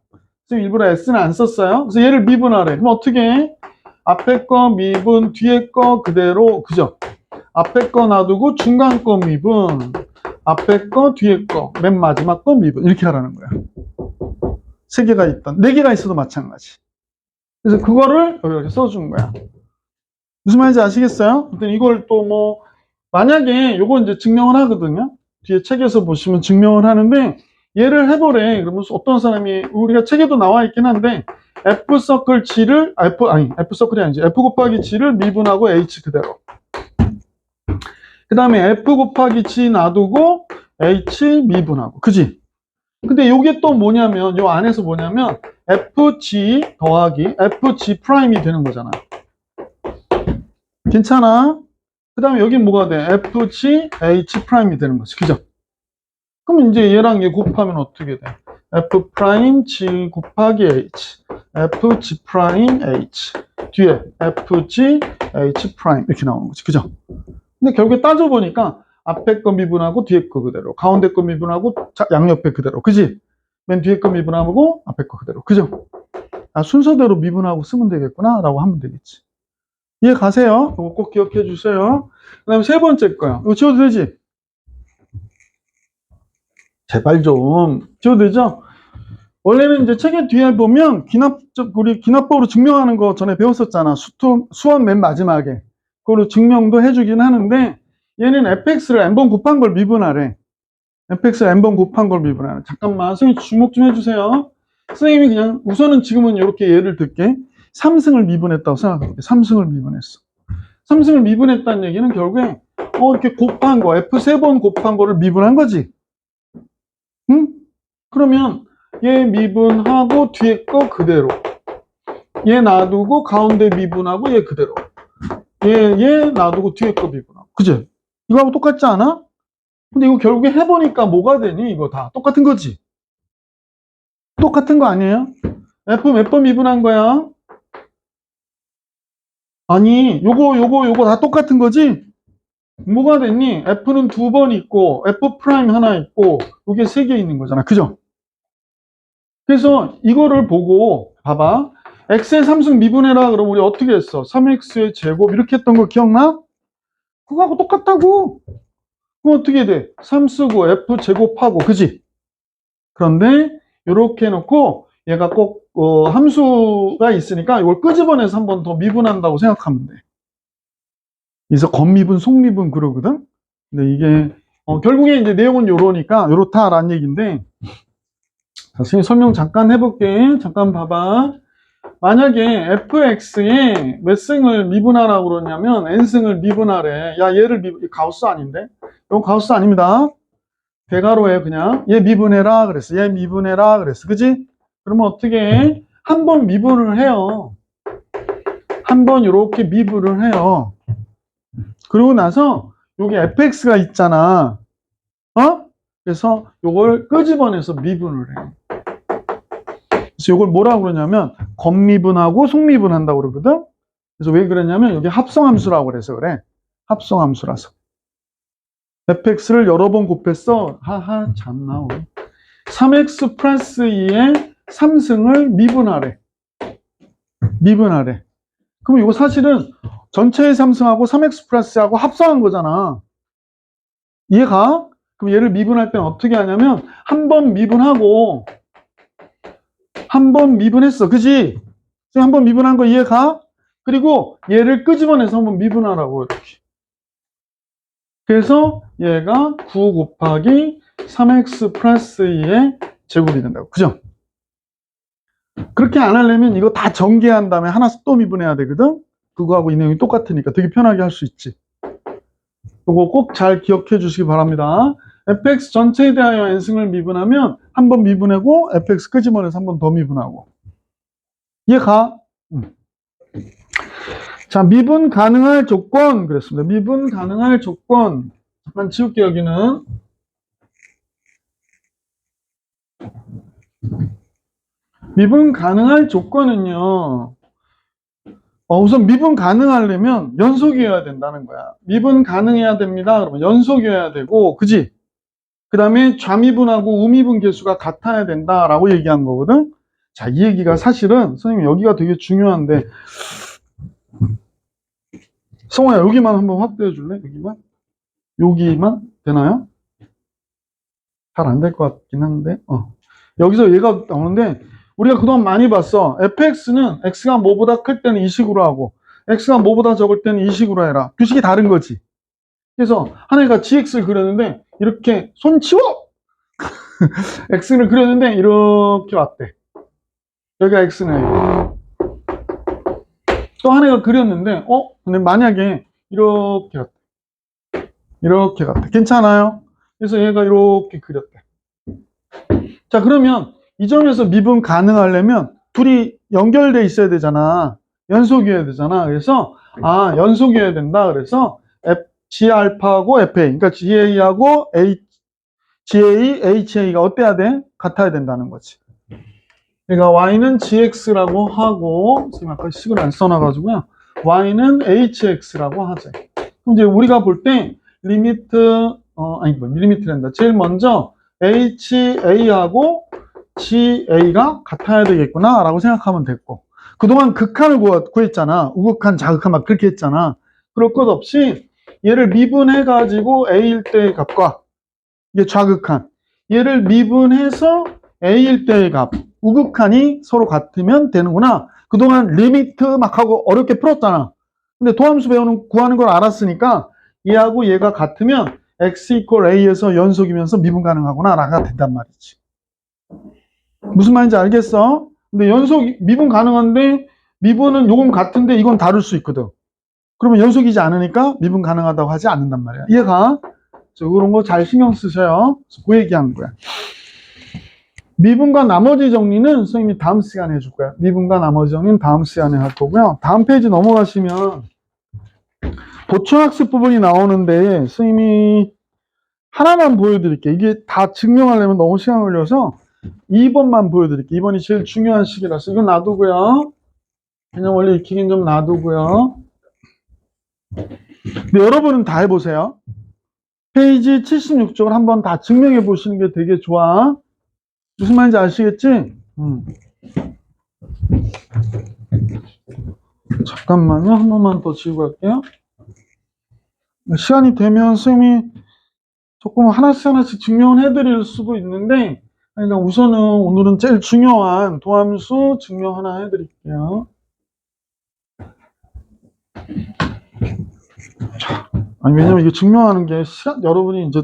지금 일부러 S는 안 썼어요. 그래서 얘를 미분하래. 그럼 어떻게 해? 앞에 거 미분 뒤에 거 그대로 그죠? 앞에 거 놔두고 중간 거 미분, 앞에 거, 뒤에 거, 맨 마지막 거 미분 이렇게 하라는 거야. 세 개가 있던, 네 개가 있어도 마찬가지. 그래서 그거를 이렇게 써준 거야. 무슨 말인지 아시겠어요? 이걸 또 뭐 만약에 요거 이제 증명을 하거든요. 뒤에 책에서 보시면 증명을 하는데 얘를 해보래. 그러면 어떤 사람이 우리가 책에도 나와 있긴 한데 F 서클 G를 F 서클이 아니지 F 곱하기 G를 미분하고 H 그대로. 그 다음에 F 곱하기 G 놔두고 H 미분하고. 그지? 근데 요게 또 뭐냐면, 요 안에서 뭐냐면, FG 더하기 FG 프라임이 되는 거잖아. 괜찮아? 그 다음에 여기 뭐가 돼? FG H 프라임이 되는 거지. 그죠? 그럼 이제 얘랑 얘 곱하면 어떻게 돼? F 프라임 G 곱하기 H. FG 프라임 H. 뒤에 FG H 프라임. 이렇게 나오는 거지. 그죠? 근데 결국에 따져보니까 앞에 거 미분하고 뒤에 거 그대로, 가운데 거 미분하고 양옆에 그대로, 그지? 맨 뒤에 거 미분하고 앞에 거 그대로, 그죠? 아, 순서대로 미분하고 쓰면 되겠구나 라고 하면 되겠지. 이해 가세요? 이거 꼭 기억해 주세요. 그 다음에 세 번째 거야. 이거 지워도 되지? 제발 좀 지워도 되죠? 원래는 이제 책의 뒤에 보면 우리 기납법으로 증명하는 거 전에 배웠었잖아. 수원 맨 마지막에. 그걸로 증명도 해주긴 하는데 얘는 fx를 n번 곱한 걸 미분하래. fx를 n번 곱한 걸 미분하래. 잠깐만, 선생님 주목 좀 해주세요. 선생님이 그냥 우선은 지금은 이렇게 예를 들게 3승을 미분했다고 생각할게. 3승을 미분했어. 3승을 미분했다는 얘기는 결국에 이렇게 곱한 거, f 세 번 곱한 거를 미분한 거지. 응? 그러면 얘 미분하고 뒤에 거 그대로. 얘 놔두고 가운데 미분하고 얘 그대로. 얘 놔두고 뒤에 거 미분하고. 그지? 이거하고 똑같지 않아? 근데 이거 결국에 해보니까 뭐가 되니? 이거 다 똑같은 거지. 똑같은 거 아니에요? F 몇 번 미분한 거야? 아니, 요거 다 똑같은 거지? 뭐가 됐니? F는 두 번 있고, F 프라임 하나 있고, 요게 세 개 있는 거잖아. 그죠? 그래서 이거를 보고, 봐봐. X의 3승 미분해라. 그럼 우리 어떻게 했어? 3X의 제곱 이렇게 했던 거 기억나? 그거하고 똑같다고. 그럼 어떻게 돼? 3 쓰고 F 제곱하고, 그지? 그런데 이렇게 해놓고 얘가 꼭 함수가 있으니까 이걸 끄집어내서 한 번 더 미분한다고 생각하면 돼. 그래서 겉미분, 속미분 그러거든. 근데 이게 결국에 이제 내용은 요러니까 요렇다라는 얘기인데, 자, 선생님 설명 잠깐 해볼게. 잠깐 봐봐. 만약에 fx에 몇 승을 미분하라고 그러냐면 n승을 미분하래. 야, 얘를 가우스 아닌데? 이건 가우스 아닙니다. 대괄호에 그냥 얘 미분해라 그랬어. 얘 미분해라 그랬어. 그지? 그러면 어떻게 해? 한 번 미분을 해요. 한 번 이렇게 미분을 해요. 그러고 나서 여기 fx가 있잖아. 그래서 요걸 끄집어내서 미분을 해. 그래서 요걸 뭐라고 그러냐면 겉미분하고 속미분한다고 그러거든. 그래서 왜 그러냐면 여기 합성함수라고 그래서 그래. 합성함수라서. fx를 여러 번 곱했어. 하하 참나. 3x 플러스 2의 3승을 미분하래. 미분하래. 그럼 이거 사실은 전체의 3승하고 3x 플러스하고 합성한 거잖아. 이해가? 그럼 얘를 미분할 때는 어떻게 하냐면 한 번 미분하고 한 번 미분했어. 그지? 한 번 미분한 거 이해가? 그리고 얘를 끄집어내서 한번 미분하라고 이렇게. 그래서 얘가 9 곱하기 3x 플러스 2의 제곱이 된다고. 그죠? 그렇게 안 하려면 이거 다 전개한 다음에 하나씩 또 미분해야 되거든? 그거하고 이 내용이 똑같으니까 되게 편하게 할 수 있지. 이거 꼭 잘 기억해 주시기 바랍니다. fx 전체에 대하여 n승을 미분하면 한 번 미분하고 fx 끄집어내서 한 번 더 미분하고. 이해가? 자, 미분 가능할 조건 그랬습니다. 미분 가능할 조건. 잠깐 지울게 여기는. 미분 가능할 조건은요. 우선 미분 가능하려면 연속이어야 된다는 거야. 미분 가능해야 됩니다. 그러면 연속이어야 되고, 그지? 그 다음에 좌미분하고 우미분 개수가 같아야 된다라고 얘기한 거거든. 자, 이 얘기가 사실은 선생님 여기가 되게 중요한데, 성호야 여기만 한번 확대해 줄래? 여기만 되나요? 잘 안 될 것 같긴 한데. 여기서 얘가 나오는데 우리가 그동안 많이 봤어. fx는 x가 뭐보다 클 때는 이 식으로 하고 x가 뭐보다 적을 때는 이 식으로 해라. 규식이 다른 거지. 그래서 하나가 gx를 그렸는데 이렇게 손 치워! x를 그렸는데 이렇게 왔대. 여기가 x네. 또 하나가 그렸는데 근데 만약에 이렇게 갔대. 이렇게 갔대. 괜찮아요? 그래서 얘가 이렇게 그렸대. 자, 그러면 이 점에서 미분 가능하려면 둘이 연결돼 있어야 되잖아. 연속이어야 되잖아. 그래서 연속이어야 된다. 그래서 G알파하고 FA, 그러니까 GA하고 GA, HA가 어때야 돼? 같아야 된다는 거지. 그러니까 Y는 GX라고 하고, 지금 아까 식을 안 써놔가지고요. Y는 HX라고 하지. 그럼 이제 우리가 볼 때 리미트, 리미트란다. 제일 먼저 HA하고 GA가 같아야 되겠구나 라고 생각하면 됐고, 그동안 극한을 구했잖아. 우극한, 자극한 막 그렇게 했잖아. 그럴 것 없이 얘를 미분해 가지고 A일 때의 값과 이게 좌극한, 얘를 미분해서 A일 때의 값, 우극한이 서로 같으면 되는구나. 그동안 리미트 막 하고 어렵게 풀었잖아. 근데 도함수 구하는 걸 알았으니까 얘하고 얘가 같으면 x equal a에서 연속이면서 미분 가능하구나 라가 된단 말이지. 무슨 말인지 알겠어? 근데 미분 가능한데 미분은 요건 같은데 이건 다를 수 있거든. 그러면 연속이지 않으니까 미분 가능하다고 하지 않는단 말이야. 이해가? 그런 거 잘 신경 쓰셔요. 그 얘기한 거야. 미분과 나머지 정리는 선생님이 다음 시간에 해줄 거야. 미분과 나머지 정리는 다음 시간에 할 거고요. 다음 페이지 넘어가시면 보충학습 부분이 나오는데 선생님이 하나만 보여드릴게요. 이게 다 증명하려면 너무 시간 걸려서 2번만 보여드릴게요. 2번이 제일 중요한 식이라서 이건 놔두고요. 그냥 원래 익히긴 좀 놔두고요. 근데 여러분은 다 해보세요. 페이지 76쪽을 한번 다 증명해 보시는 게 되게 좋아. 무슨 말인지 아시겠지? 잠깐만요. 한 번만 더 지우고 갈게요. 시간이 되면 선생님이 조금 하나씩 증명을 해드릴 수도 있는데 그러니까 우선은 오늘은 제일 중요한 도함수 증명 하나 해드릴게요. 아니, 왜냐면 이게 증명하는 게 여러분이 이제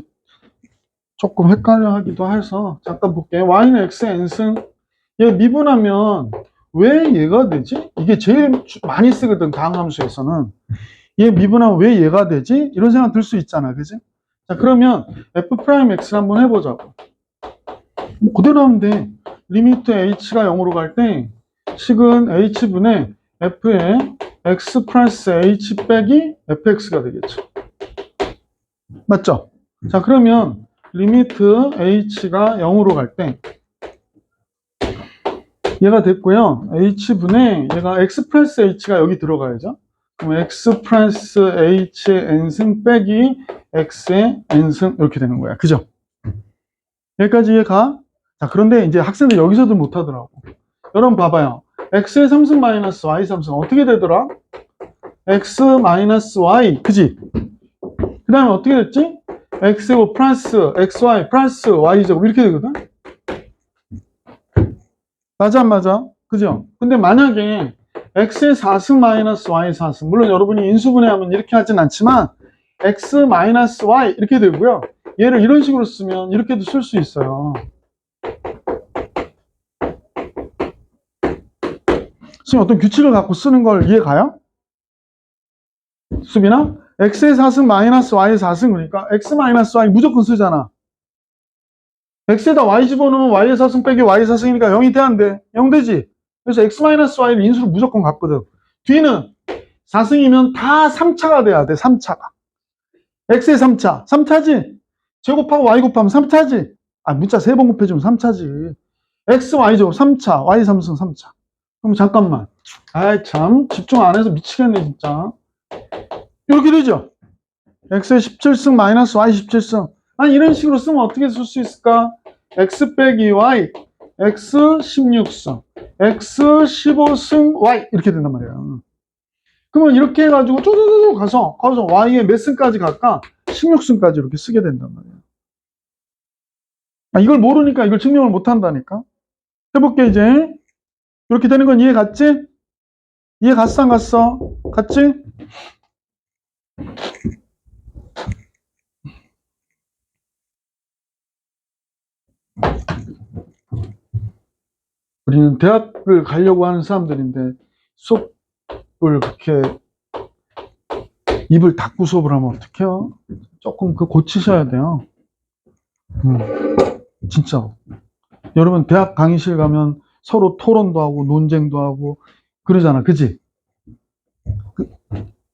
조금 헷갈려 하기도 해서 잠깐 볼게요. y는 x의 n승. 얘 미분하면 왜 얘가 되지? 이게 제일 많이 쓰거든, 다항함수에서는. 얘 미분하면 왜 얘가 되지? 이런 생각 들 수 있잖아, 그지? 자, 그러면 f'x를 한번 해보자고. 뭐 그대로 하면 돼. 리미트 h가 0으로 갈 때 식은 h분의 f의 x 플러스 h 빼기 fx가 되겠죠. 맞죠? 자, 그러면 리미트 h가 0으로 갈 때 얘가 됐고요. h분의 얘가 x 플러스 h가 여기 들어가야죠. 그럼 x 플러스 h의 n승 빼기 x의 n승 이렇게 되는 거야. 그죠? 여기까지 이해가? 자, 그런데 이제 학생들 여기서도 못하더라고. 여러분 봐봐요. x의 3승 마이너스 y 3승 어떻게 되더라? x 마이너스 y, 그지? 그 다음에 어떻게 됐지? x제곱 플러스 xy 플러스 y제곱 이렇게 되거든? 맞아 안 맞아? 그죠? 근데 만약에 x의 4승 마이너스 y 4승, 물론 여러분이 인수분해하면 이렇게 하진 않지만 x 마이너스 y 이렇게 되고요. 얘를 이런 식으로 쓰면 이렇게도 쓸 수 있어요. 지금 어떤 규칙을 갖고 쓰는 걸 이해 가요? 수빈아? x의 4승 마이너스 y의 4승, 그러니까 x 마이너스 y 무조건 쓰잖아. x에다 y 집어넣으면 y의 4승 빼기 y의 4승이니까 0이 돼야 안 돼? 0 되지? 그래서 x 마이너스 y를 인수로 무조건 갖거든. 뒤는 4승이면 다 3차가 돼야 돼. 3차가. x의 3차. 3차지? 제곱하고 y 곱하면 3차지? 아, 문자 3번 곱해주면 3차지. x, y죠. 3차. y 3승 3차. 그럼 잠깐만. 아이, 참. 집중 안 해서 미치겠네, 진짜. 이렇게 되죠? x의 17승 마이너스 y 17승. 아니, 이런 식으로 쓰면 어떻게 쓸 수 있을까? x 빼기 y, x 16승, x 15승 y 이렇게 된단 말이야. 그러면 이렇게 해가지고 쪼쪼쪼 가서 y의 몇 승까지 갈까? 16승까지 이렇게 쓰게 된단 말이야. 아, 이걸 모르니까 이걸 증명을 못 한다니까. 해볼게 이제. 이렇게 되는 건 이해 갔지? 이해 갔어 안 갔어? 갔지? 우리는 대학을 가려고 하는 사람들인데 수업을 그렇게 입을 닫고 수업을 하면 어떡해요? 조금 고치셔야 돼요. 진짜. 여러분 대학 강의실 가면 서로 토론도 하고 논쟁도 하고 그러잖아, 그지?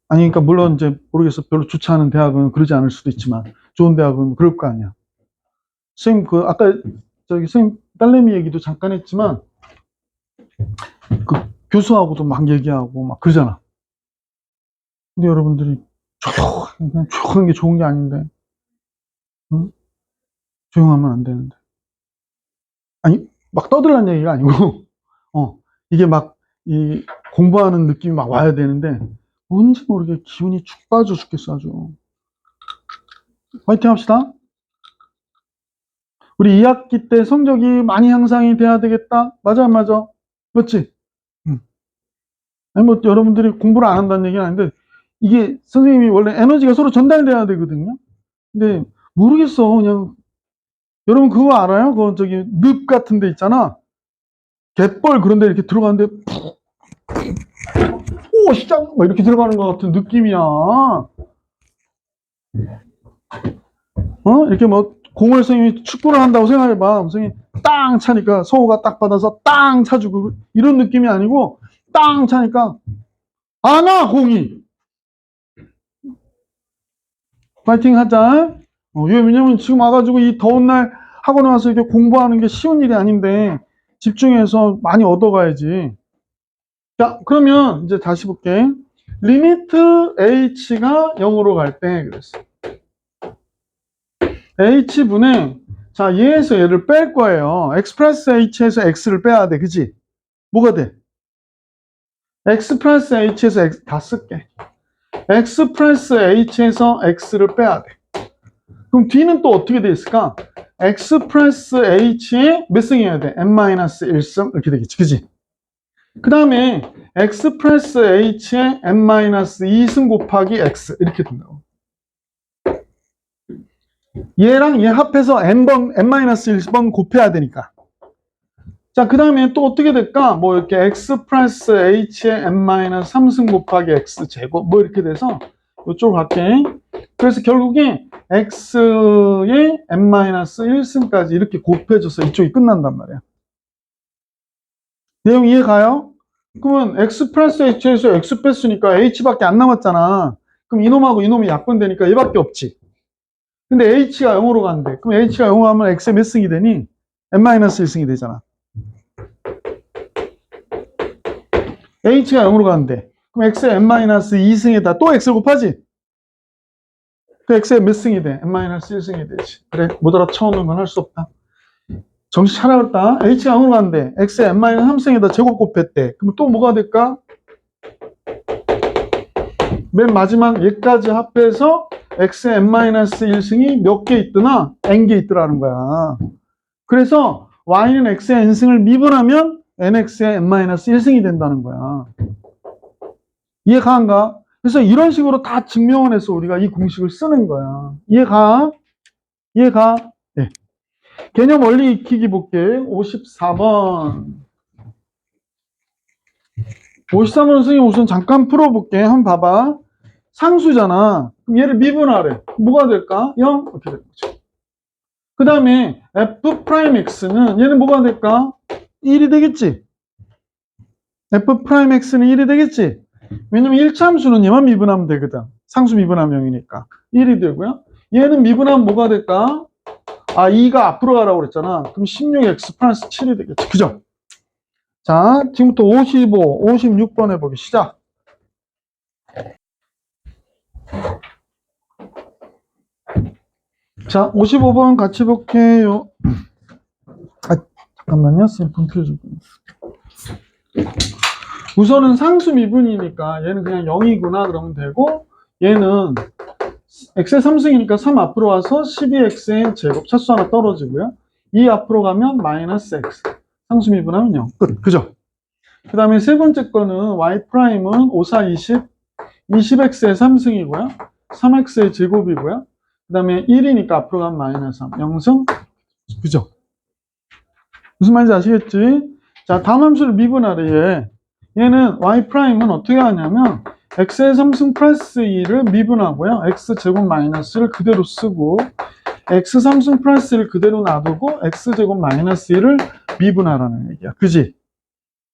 아니 그러니까 물론 이제 모르겠어, 별로 좋지 않은 대학은 그러지 않을 수도 있지만 좋은 대학은 그럴 거 아니야. 선생님 그 아까 저기 선생님 딸내미 얘기도 잠깐 했지만 그 교수하고도 막 얘기하고 막 그러잖아. 근데 여러분들이 조용한 게 좋은 게 아닌데, 응? 조용하면 안 되는데. 아니 막 떠들란 얘기가 아니고 이게 막 이 공부하는 느낌이 막 와야 되는데 뭔지 모르게 기운이 축 빠져 죽겠어 아주. 화이팅 합시다. 우리 2학기 때 성적이 많이 향상이 돼야 되겠다. 맞아 안 맞아? 맞지? 응. 아니 뭐 여러분들이 공부를 안 한다는 얘기는 아닌데 이게 선생님이 원래 에너지가 서로 전달돼야 되거든요. 근데 모르겠어. 그냥 여러분 그거 알아요? 그 저기 늪 같은 데 있잖아. 갯벌 그런 데 이렇게 들어가는데 오 시장 막 이렇게 들어가는 것 같은 느낌이야. 이렇게 뭐 공을 선생님이 축구를 한다고 생각해봐. 선생님이 땅 차니까 성우가 딱 받아서 땅 차주고 이런 느낌이 아니고 땅 차니까 안 와 공이. 파이팅 하자. 왜냐면 지금 와가지고 이 더운 날 학원에 와서 이렇게 공부하는 게 쉬운 일이 아닌데 집중해서 많이 얻어가야지. 자, 그러면 이제 다시 볼게. 리미트 h가 0으로 갈 때 그랬어. h분의 자, 얘에서 얘를 뺄 거예요. x 플러스 h에서 x를 빼야 돼. 그지? 뭐가 돼? x 플러스 h에서 x 다 쓸게. x 플러스 h에서 x를 빼야 돼. 그럼 뒤는 또 어떻게 돼 있을까? x 플러스 h에 몇 승이어야 돼? n-1승 이렇게 되겠지. 그지? 그 다음에 x 플러스 h에 n-2승 곱하기 x 이렇게 된다고. 얘랑 얘 합해서 n-1번 곱해야 되니까. 자, 그 다음에 또 어떻게 될까? 뭐 이렇게 x 플러스 h에 n-3승 곱하기 x 제곱 뭐 이렇게 돼서 이쪽으로 갈게. 그래서 결국에 x에 n-1승까지 이렇게 곱해줘서 이쪽이 끝난단 말이야. 내용 이해 가요? 그러면 x 플러스 h에서 x 뺐으니까 h밖에 안 남았잖아. 그럼 이놈하고 이놈이 약분되니까 얘밖에 없지. 근데 h가 0으로 간대. 그럼 h가 0으로 하면 x의 몇 승이 되니? n-1승이 되잖아. h가 0으로 가는데 그럼 x의 n-2승에다 또 x를 곱하지? 그 x의 몇 승이 돼? n-1승이 되지. 그래, 못 알아쳐오는 건 할 수 없다. 정신 차려봤다. h가 0으로 가는데 x의 n-3승에다 제곱 곱했대. 그럼 또 뭐가 될까? 맨 마지막 얘까지 합해서 x의 n-1승이 몇 개 있더나? n개 있더라는 거야. 그래서 y는 x의 n승을 미분하면 nx의 n-1승이 된다는 거야. 이해 가는가? 그래서 이런 식으로 다 증명을 해서 우리가 이 공식을 쓰는 거야. 이해가? 이해가? 네. 개념 원리 익히기 볼게. 54번. 53번 선생님 우선 잠깐 풀어볼게. 한번 봐봐. 상수잖아. 그럼 얘를 미분하래. 뭐가 될까? 0? 이렇게 되는 거죠. 그 다음에 f'x는 얘는 뭐가 될까? 1이 되겠지? f'x는 1이 되겠지? 왜냐면 1차함수는 얘만 미분하면 되거든. 상수 미분하면 0이니까. 1이 되고요. 얘는 미분하면 뭐가 될까? 아, 2가 앞으로 가라고 그랬잖아. 그럼 16x 플러스 7이 되겠지. 그죠? 자, 지금부터 55, 56번 해보기 시작. 자, 55번 같이 볼게요. 아, 잠깐만요. 쌤, 분 틀어줄 거예요. 우선은 상수 미분이니까 얘는 그냥 0이구나 그러면 되고, 얘는 x의 3승이니까 3 앞으로 와서 12x의 제곱 차수 하나 떨어지고요. 2 앞으로 가면 마이너스 x. 상수 미분하면 0. 끝. 그죠? 그 다음에 세 번째 거는 y'은 5, 4, 20, 20x의 3승이고요. 3x의 제곱이고요. 그 다음에 1이니까 앞으로 가면 마이너스 3. 0승. 그죠? 무슨 말인지 아시겠지? 자, 다음 함수를 미분하래. 얘는 y'은 어떻게 하냐면 x의 3승 플러스 2를 미분하고요. x제곱 마이너스를 그대로 쓰고 x 3승 플러스를 그대로 놔두고 x제곱 마이너스 1을 미분하라는 얘기야. 그지?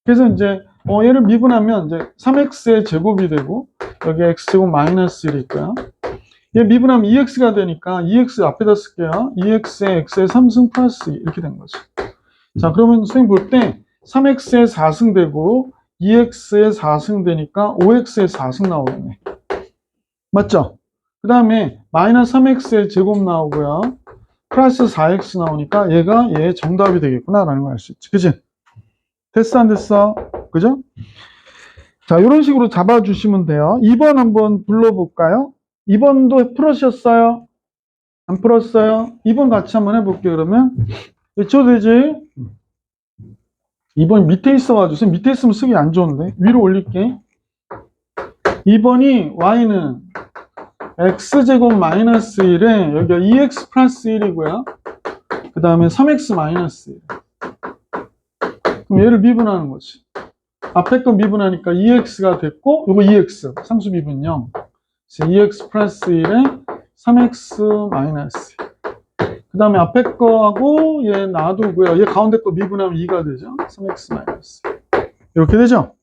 그래서 이제 얘를 미분하면 이제 3x의 제곱이 되고 여기 x제곱 마이너스 1이 있고요. 얘 미분하면 2x가 되니까 2x 앞에다 쓸게요. 2x에 x의 3승 플러스 2 이렇게 된 거지. 자, 그러면 선생님 볼 때 3x의 4승 되고 2x의 4승 되니까 5x의 4승 나오겠네. 맞죠? 그 다음에 마이너스 3x의 제곱 나오고요. 플러스 4x 나오니까 얘가 얘의 정답이 되겠구나 라는 걸 알 수 있지. 그치? 됐어 안 됐어? 그죠? 자, 이런 식으로 잡아주시면 돼요. 2번 한번 불러볼까요? 2번도 풀으셨어요? 안 풀었어요? 2번 같이 한번 해볼게요. 그러면 외쳐도 되지? 2번 밑에 있어가지고 밑에 있으면 쓰기 안 좋은데 위로 올릴게. 2번이 y는 x제곱 마이너스 1에 여기가 2x 플러스 1이고요. 그 다음에 3x 마이너스 1. 그럼 얘를 미분하는 거지. 앞에 거 미분하니까 2x가 됐고 요거 2x 상수 미분 0. 2x 플러스 1에 3x 마이너스 1. 그 다음에 앞에 거하고 얘 놔두고요. 얘 가운데 거 미분하면 2가 되죠. 3x 마이너스 1. 이렇게 되죠.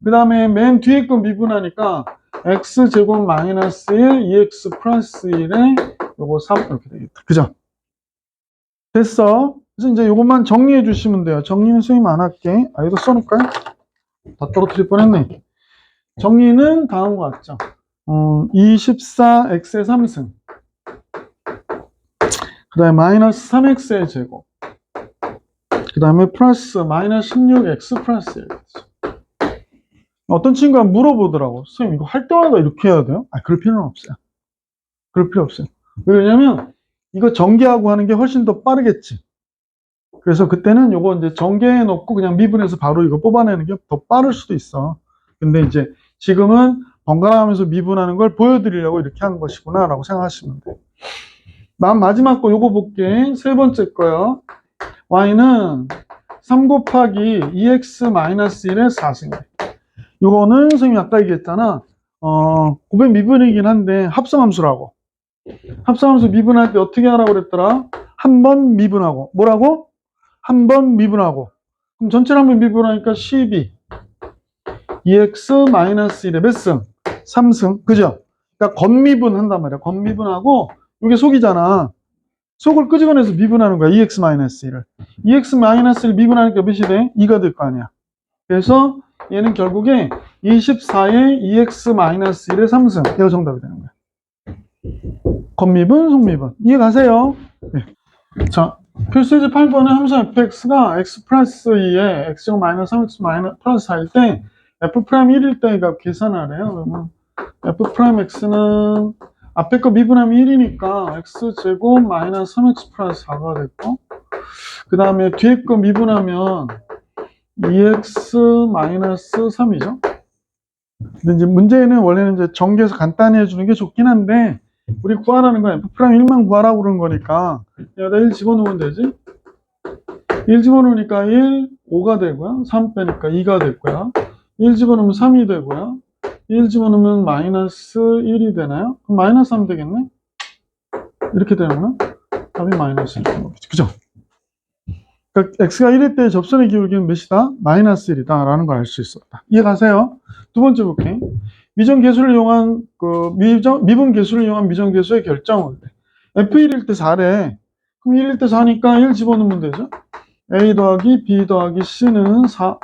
그 다음에 맨 뒤에 거 미분하니까 x제곱 마이너스 1, 2x 플러스 1에 요거 3 이렇게 되겠다. 그죠? 됐어. 그래서 이제 요것만 정리해 주시면 돼요. 정리는 선생님 안 할게. 아, 이거 써놓을까요? 다 떨어뜨릴 뻔했네. 정리는 다음과 같죠. 24x의 3승. 그 다음에 마이너스 3x의 제곱. 그 다음에 플러스 마이너스 16x 플러스 1. 어떤 친구가 물어보더라고. 선생님 이거 할 때마다 이렇게 해야 돼요? 아, 그럴 필요는 없어요. 그럴 필요 없어요. 왜냐면 이거 전개하고 하는 게 훨씬 더 빠르겠지. 그래서 그때는 요거 이제 전개해 놓고 그냥 미분해서 바로 이거 뽑아내는 게 더 빠를 수도 있어. 근데 이제 지금은 번갈아가면서 미분하는 걸 보여드리려고 이렇게 한 것이구나 라고 생각하시면 돼. 마지막 거 요거 볼게. 세 번째 거요. y는 3 곱하기 2x-1의 4승이래. 요거는 선생님이 아까 얘기했잖아. 곱의 미분이긴 한데 합성함수라고. 합성함수 미분할 때 어떻게 하라고 그랬더라? 한 번 미분하고. 뭐라고? 한 번 미분하고. 그럼 전체를 한 번 미분하니까 12. 2x-1의 몇 승? 3승. 그죠? 그러니까 겉미분 한단 말이야. 겉미분하고 이게 속이잖아. 속을 끄집어내서 미분하는 거야. 2x-1을. 2x-1을 미분하니까 몇이 돼? 2가 될 거 아니야. 그래서 얘는 결국에 24에 2x-1의 3승. 이거 정답이 되는 거야. 겉미분, 속미분. 이해 가세요? 네. 자, 필수제 8번에 함수 fx가 x 플러스 2에 x제곱 마이너스 3x 마이너스 플러스 4일 때 f 프라임 1일 때 값 계산하래요. 그러면 f 프라임 x는 앞에 거 미분하면 1이니까 x제곱 마이너스 3x 플러스 4가 됐고, 그 다음에 뒤에 거 미분하면 2x 마이너스 3이죠. 근데 이제 문제는 원래는 이제 전개해서 간단히 해주는 게 좋긴 한데, 우리 구하라는 건 f 프라임 1만 구하라고 그런 거니까 여기다 1 집어넣으면 되지. 1 집어넣으니까 1, 5가 되고요. 3 빼니까 2가 됐고요. 1 집어넣으면 3이 되고요. 1 집어넣으면 마이너스 1이 되나요? 그럼 마이너스 3 되겠네? 이렇게 되는구나. 답이 마이너스 1. 그죠? 그러니까 x가 1일 때 접선의 기울기는 몇이다? 마이너스 1이다 라는 걸 알 수 있었다. 이해 가세요? 두 번째 볼게. 미정계수를 이용한 미분 계수를 이용한 미정계수의 결정을 f1일 때 4래. 그럼 1일 때 4니까 1 집어넣으면 되죠. a 더하기 b 더하기 c는 4.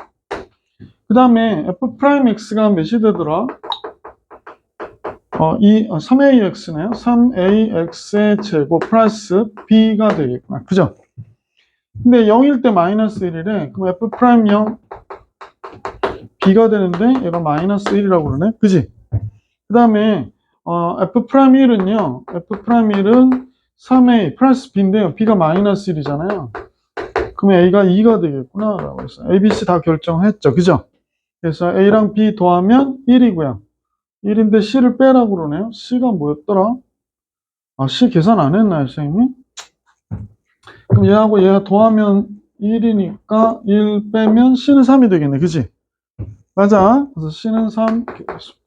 그 다음에 f 프라임 x가 몇이 되더라? 3ax네요. 3ax의 제곱 플러스 b가 되겠구나. 그죠? 근데 0일 때 마이너스 1이래. 그럼 f 프라임 0 b가 되는데 얘가 마이너스 1이라고 그러네. 그지? 그 다음에 f 프라임 1은요. f 프라임 1은 3a 플러스 b인데요. b가 마이너스 1이잖아요. 그러면 a가 2가 되겠구나 라고 했어요. a, b, c 다 결정했죠. 그죠? 그래서 a랑 b 더하면 1이고요. 1인데 c를 빼라고 그러네요. c가 뭐였더라? c 계산 안 했나요, 선생님이? 그럼 얘하고 얘가 더하면 1이니까 1 빼면 c는 3이 되겠네. 그지? 맞아. 그래서 c는 3 이렇게 됐습니다.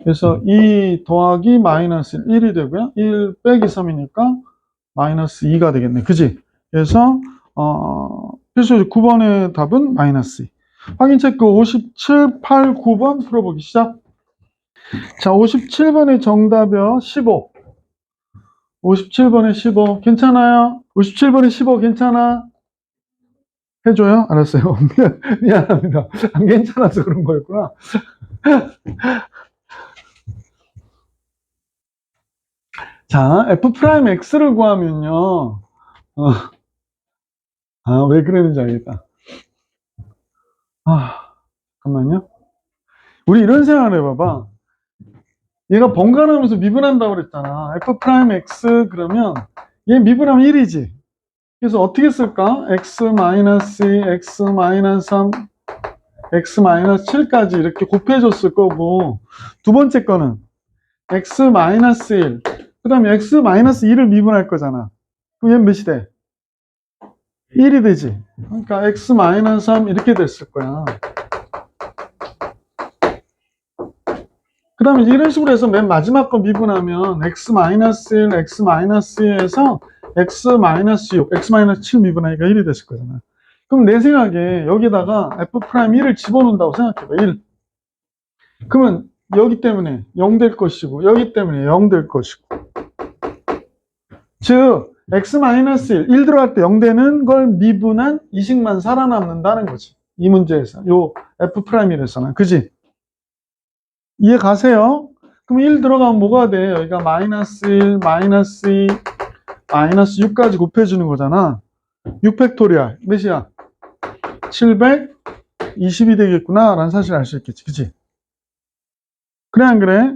그래서 2 더하기 마이너스 1이 되고요. 1 빼기 3이니까 마이너스 2가 되겠네. 그지? 그래서 필수 9번의 답은 마이너스 2. 확인 체크 57, 8, 9번 풀어보기 시작. 자, 57번의 정답이요. 15. 57번에 15 괜찮아요? 57번에 15 괜찮아? 해줘요? 알았어요. 미안합니다. 안 괜찮아서 그런 거였구나. 자, f'x를 구하면요. 왜 그랬는지 알겠다. 잠깐만요. 우리 이런 생각을 해봐봐. 얘가 번갈아가면서 미분한다고 그랬잖아. f'x 그러면 얘 미분하면 1이지. 그래서 어떻게 쓸까? x-2, x-3, x-7까지 이렇게 곱해줬을 거고, 두 번째 거는 x-1, 그 다음에 x-2를 미분할 거잖아. 그럼 얘는 몇이 돼? 1이 되지. 그러니까 x-3 이렇게 됐을 거야. 그 다음에 이런 식으로 해서 맨 마지막 거 미분하면 x-1, x-2에서 x-6, x-7 미분하니까 1이 됐을 거잖아. 그럼 내 생각에 여기다가 f'1을 집어넣는다고 생각해봐. 1. 그러면 여기 때문에 0 될 것이고 여기 때문에 0 될 것이고. 즉 x-1, 1 들어갈 때 0 되는 걸 미분한 이식만 살아남는다는 거지. 이 문제에서. 요 f'1에서는. 그지? 이해 가세요? 그럼 1 들어가면 뭐가 돼? 여기가 마이너스 1, 마이너스 2, 마이너스 6까지 곱해주는 거잖아. 6팩토리얼. 몇이야? 720이 되겠구나 라는 사실을 알 수 있겠지. 그치? 그래 안 그래?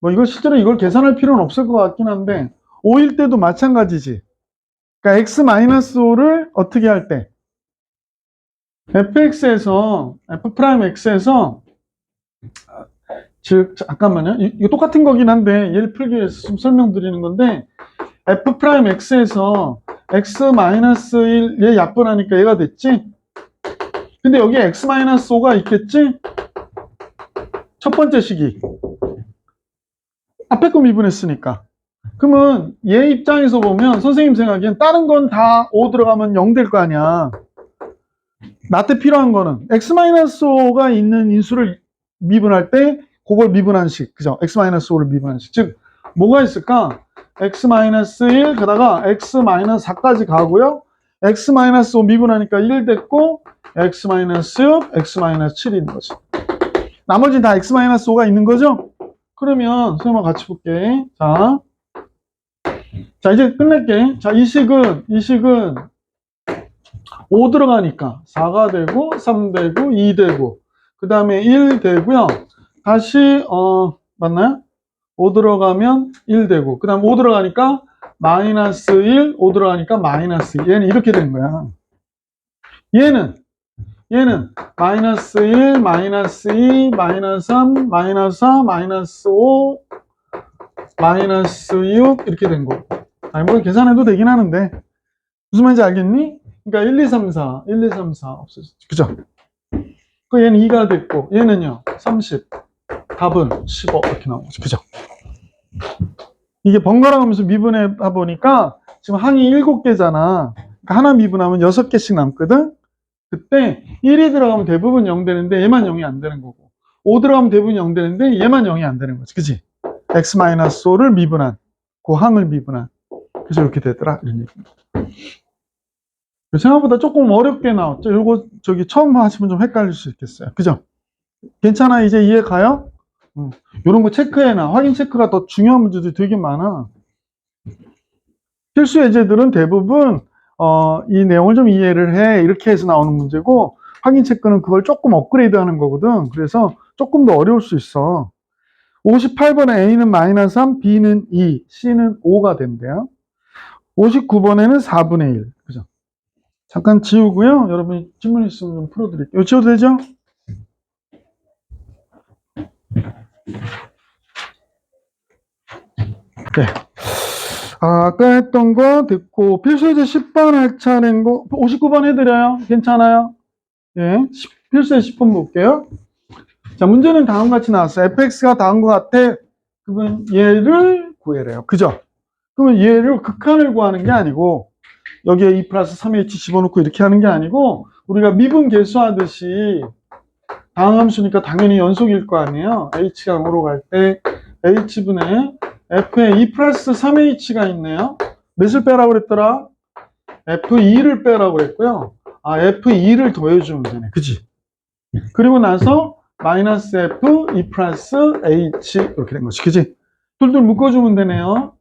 뭐 이거 실제로 이걸 계산할 필요는 없을 것 같긴 한데 O일 때도 마찬가지지. 그러니까 X-5를 어떻게 할 때? fx에서, f'x에서, 즉, 잠깐만요. 이거 똑같은 거긴 한데, 얘를 풀기 위해서 좀 설명드리는 건데, f'x에서 x-1, 얘 약분하니까 얘가 됐지? 근데 여기 x-5가 있겠지? 첫 번째 식이. 앞에 거 미분했으니까. 그러면 얘 입장에서 보면 선생님 생각엔 다른 건 다 5 들어가면 0 될 거 아니야. 나한테 필요한 거는 x-5가 있는 인수를 미분할 때 그걸 미분한 식. 그죠? x-5를 미분한 식. 즉, 뭐가 있을까? x-1 그다가 x-4까지 가고요. x-5 미분하니까 1 됐고 x-6, x-7이 있는 거지. 나머지는 다 x-5가 있는 거죠? 그러면 선생님과 같이 볼게. 자 이제 끝낼게. 자, 이 식은 5 들어가니까 4가 되고 3 되고 2 되고 그 다음에 1 되고요. 다시 맞나요? 5 들어가면 1 되고 그 다음 5 들어가니까 마이너스 1, 5 들어가니까 마이너스 2. 얘는 이렇게 되는 거야. 얘는 마이너스 1, 마이너스 2, 마이너스 3, 마이너스 4, 마이너스 5, 마이너스 6 이렇게 된 거고. 아니 뭐 계산해도 되긴 하는데 무슨 말인지 알겠니? 그러니까 1, 2, 3, 4, 1, 2, 3, 4 없어졌죠. 그죠? 그 얘는 2가 됐고 얘는요 30, 답은 15 이렇게 나온 거죠. 그죠? 이게 번갈아 가면서 미분해 보니까 지금 항이 7개잖아. 그러니까 하나 미분하면 6개씩 남거든. 그때 1이 들어가면 대부분 0 되는데 얘만 0이 안 되는 거고 5 들어가면 대부분 0 되는데 얘만 0이 안 되는 거지. 그치? x-5를 미분한 그 항을 미분한 그래서 이렇게 되더라 이런 얘기입니다. 생각보다 조금 어렵게 나왔죠. 이거 저기 처음 하시면 좀 헷갈릴 수 있겠어요. 그죠? 괜찮아? 이제 이해 가요? 이런 거 체크해놔. 확인 체크가 더 중요한 문제들이 되게 많아. 필수 예제들은 대부분 이 내용을 좀 이해를 해 이렇게 해서 나오는 문제고 확인 체크는 그걸 조금 업그레이드 하는 거거든. 그래서 조금 더 어려울 수 있어. 58번에 A는 마이너스 3, B는 2, C는 5가 된대요. 59번에는 4분의 1. 그죠? 잠깐 지우고요. 여러분이 질문 있으면 좀 풀어드릴게요. 지워도 되죠? 네. 아까 했던 거 됐고, 필수예제 10번 할 차례인 거, 59번 해드려요. 괜찮아요? 예. 필수예제 10번 볼게요. 자, 문제는 다음과 같이 나왔어요. fx가 다음과 같아. 그러면 얘를 구해래요. 그죠? 그러면 얘를 극한을 구하는 게 아니고, 여기에 2 플러스 3h 집어넣고 이렇게 하는 게 아니고, 우리가 미분 계수하듯이 다항함수니까 당연히 연속일 거 아니에요. h가 0으로 갈 때 h분의 f에 2 플러스 3h가 있네요. 몇을 빼라고 그랬더라? f2를 빼라고 그랬고요. 아, f2를 더해주면 되네. 그치? 그리고 나서 마이너스 f 2 플러스 h 이렇게 된 거지. 그치? 둘둘 묶어주면 되네요.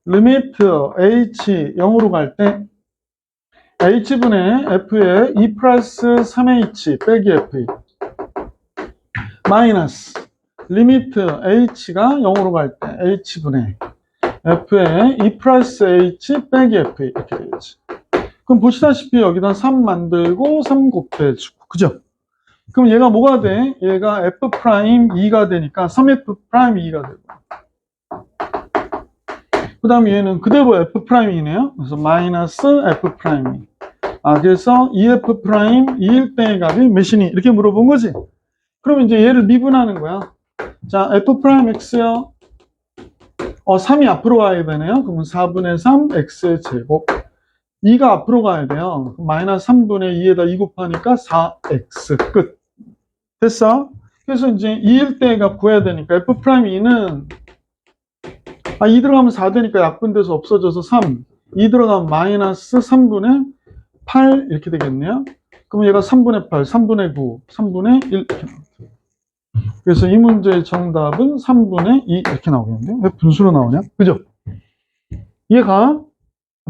리미트 h 0으로 갈 때 h분의 f에 2 플러스 3h 빼기 f2 마이너스 리미트 h가 0으로 갈 때 h분의 f에 2 플러스 h 빼기 f 이렇게 되겠지. 그럼 보시다시피 여기다 3 만들고 3 곱해주고 그죠? 그럼 얘가 뭐가 돼? 얘가 f'2가 되니까 3f'2가 되고 그 다음에 얘는 그대로 f'이네요. 그래서 마이너스 f'2 그래서 2f'2일 때의 값이 몇이니? 이렇게 물어본 거지. 그러면 이제 얘를 미분하는 거야. 자, f'x요. 3이 앞으로 가야 되네요. 그러면 4분의 3 x의 제곱. 2가 앞으로 가야 돼요. 마이너스 3분의 2에다 2 곱하니까 4x 끝. 됐어? 그래서 이제 2일 때의 값 구해야 되니까 f'2는 2 들어가면 4 되니까 약분돼서 없어져서 3. 2 들어가면 마이너스 3분의 8 이렇게 되겠네요. 그러면 얘가 3분의 8, 3분의 9, 3분의 1 이렇게 나옵니다. 그래서 이 문제의 정답은 3분의 2 이렇게 나오겠는데요. 왜 분수로 나오냐? 그죠? 얘가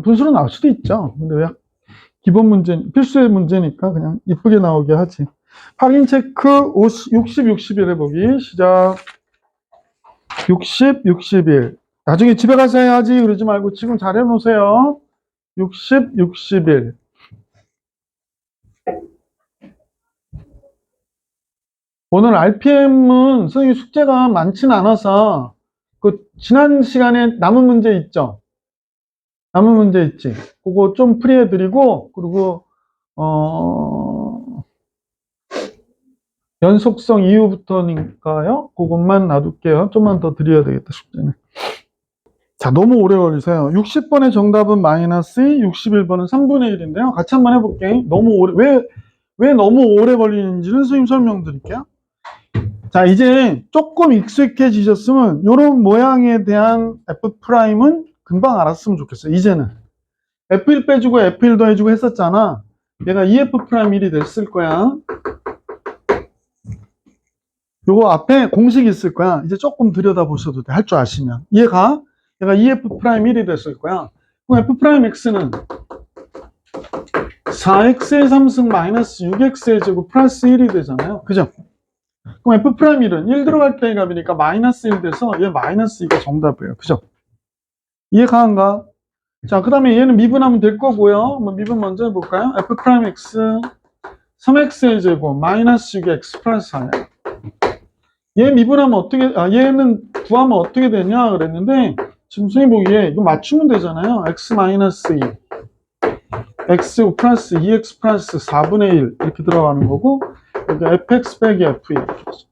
분수로 나올 수도 있죠. 근데 왜 기본 문제, 필수의 문제니까 그냥 이쁘게 나오게 하지. 확인 체크 50, 60, 61 해보기. 시작. 60, 61. 나중에 집에 가서 해야지 그러지 말고 지금 잘 해놓으세요. 60, 61. 오늘 RPM은 선생님 숙제가 많지는 않아서 그 지난 시간에 남은 문제 있죠? 남은 문제 있지? 그거 좀 풀이해드리고 그리고 연속성 이후부터니까요. 그것만 놔둘게요. 좀만 더 드려야 되겠다, 숙제는. 자, 너무 오래 걸리세요. 60번의 정답은 마이너스 2, 61번은 3분의 1인데요. 같이 한번 해볼게요. 너무 오래, 왜 너무 오래 걸리는지는 선생님 설명드릴게요. 자, 이제 조금 익숙해지셨으면 이런 모양에 대한 F'은 금방 알았으면 좋겠어요. 이제는. F1 빼주고 F1 더해주고 했었잖아. 얘가 EF'1이 됐을 거야. 요거 앞에 공식이 있을 거야. 이제 조금 들여다보셔도 돼. 할 줄 아시면. 얘가 EF'1이 됐을 거야. 그럼 F'X는 4x의 3승 마이너스 6x의 제곱 플러스 1이 되잖아요. 그죠? 그럼 F'X는 1 들어갈 때의 값이니까 마이너스 1 돼서 얘 마이너스 2가 정답이에요. 그죠? 이해 가한가? 자, 그 다음에 얘는 미분하면 될 거고요. 미분 먼저 해볼까요? F'X 3x의 제곱 마이너스 6x 플러스 4야. 얘 미분하면 어떻게, 얘는 구하면 어떻게 되냐 그랬는데, 지금 선생님 보기에 이거 맞추면 되잖아요. x 마이너스 2. x 플러스 2x 플러스 4분의 1 이렇게 들어가는 거고, 여기 fx 빼기 f 이렇게 되죠.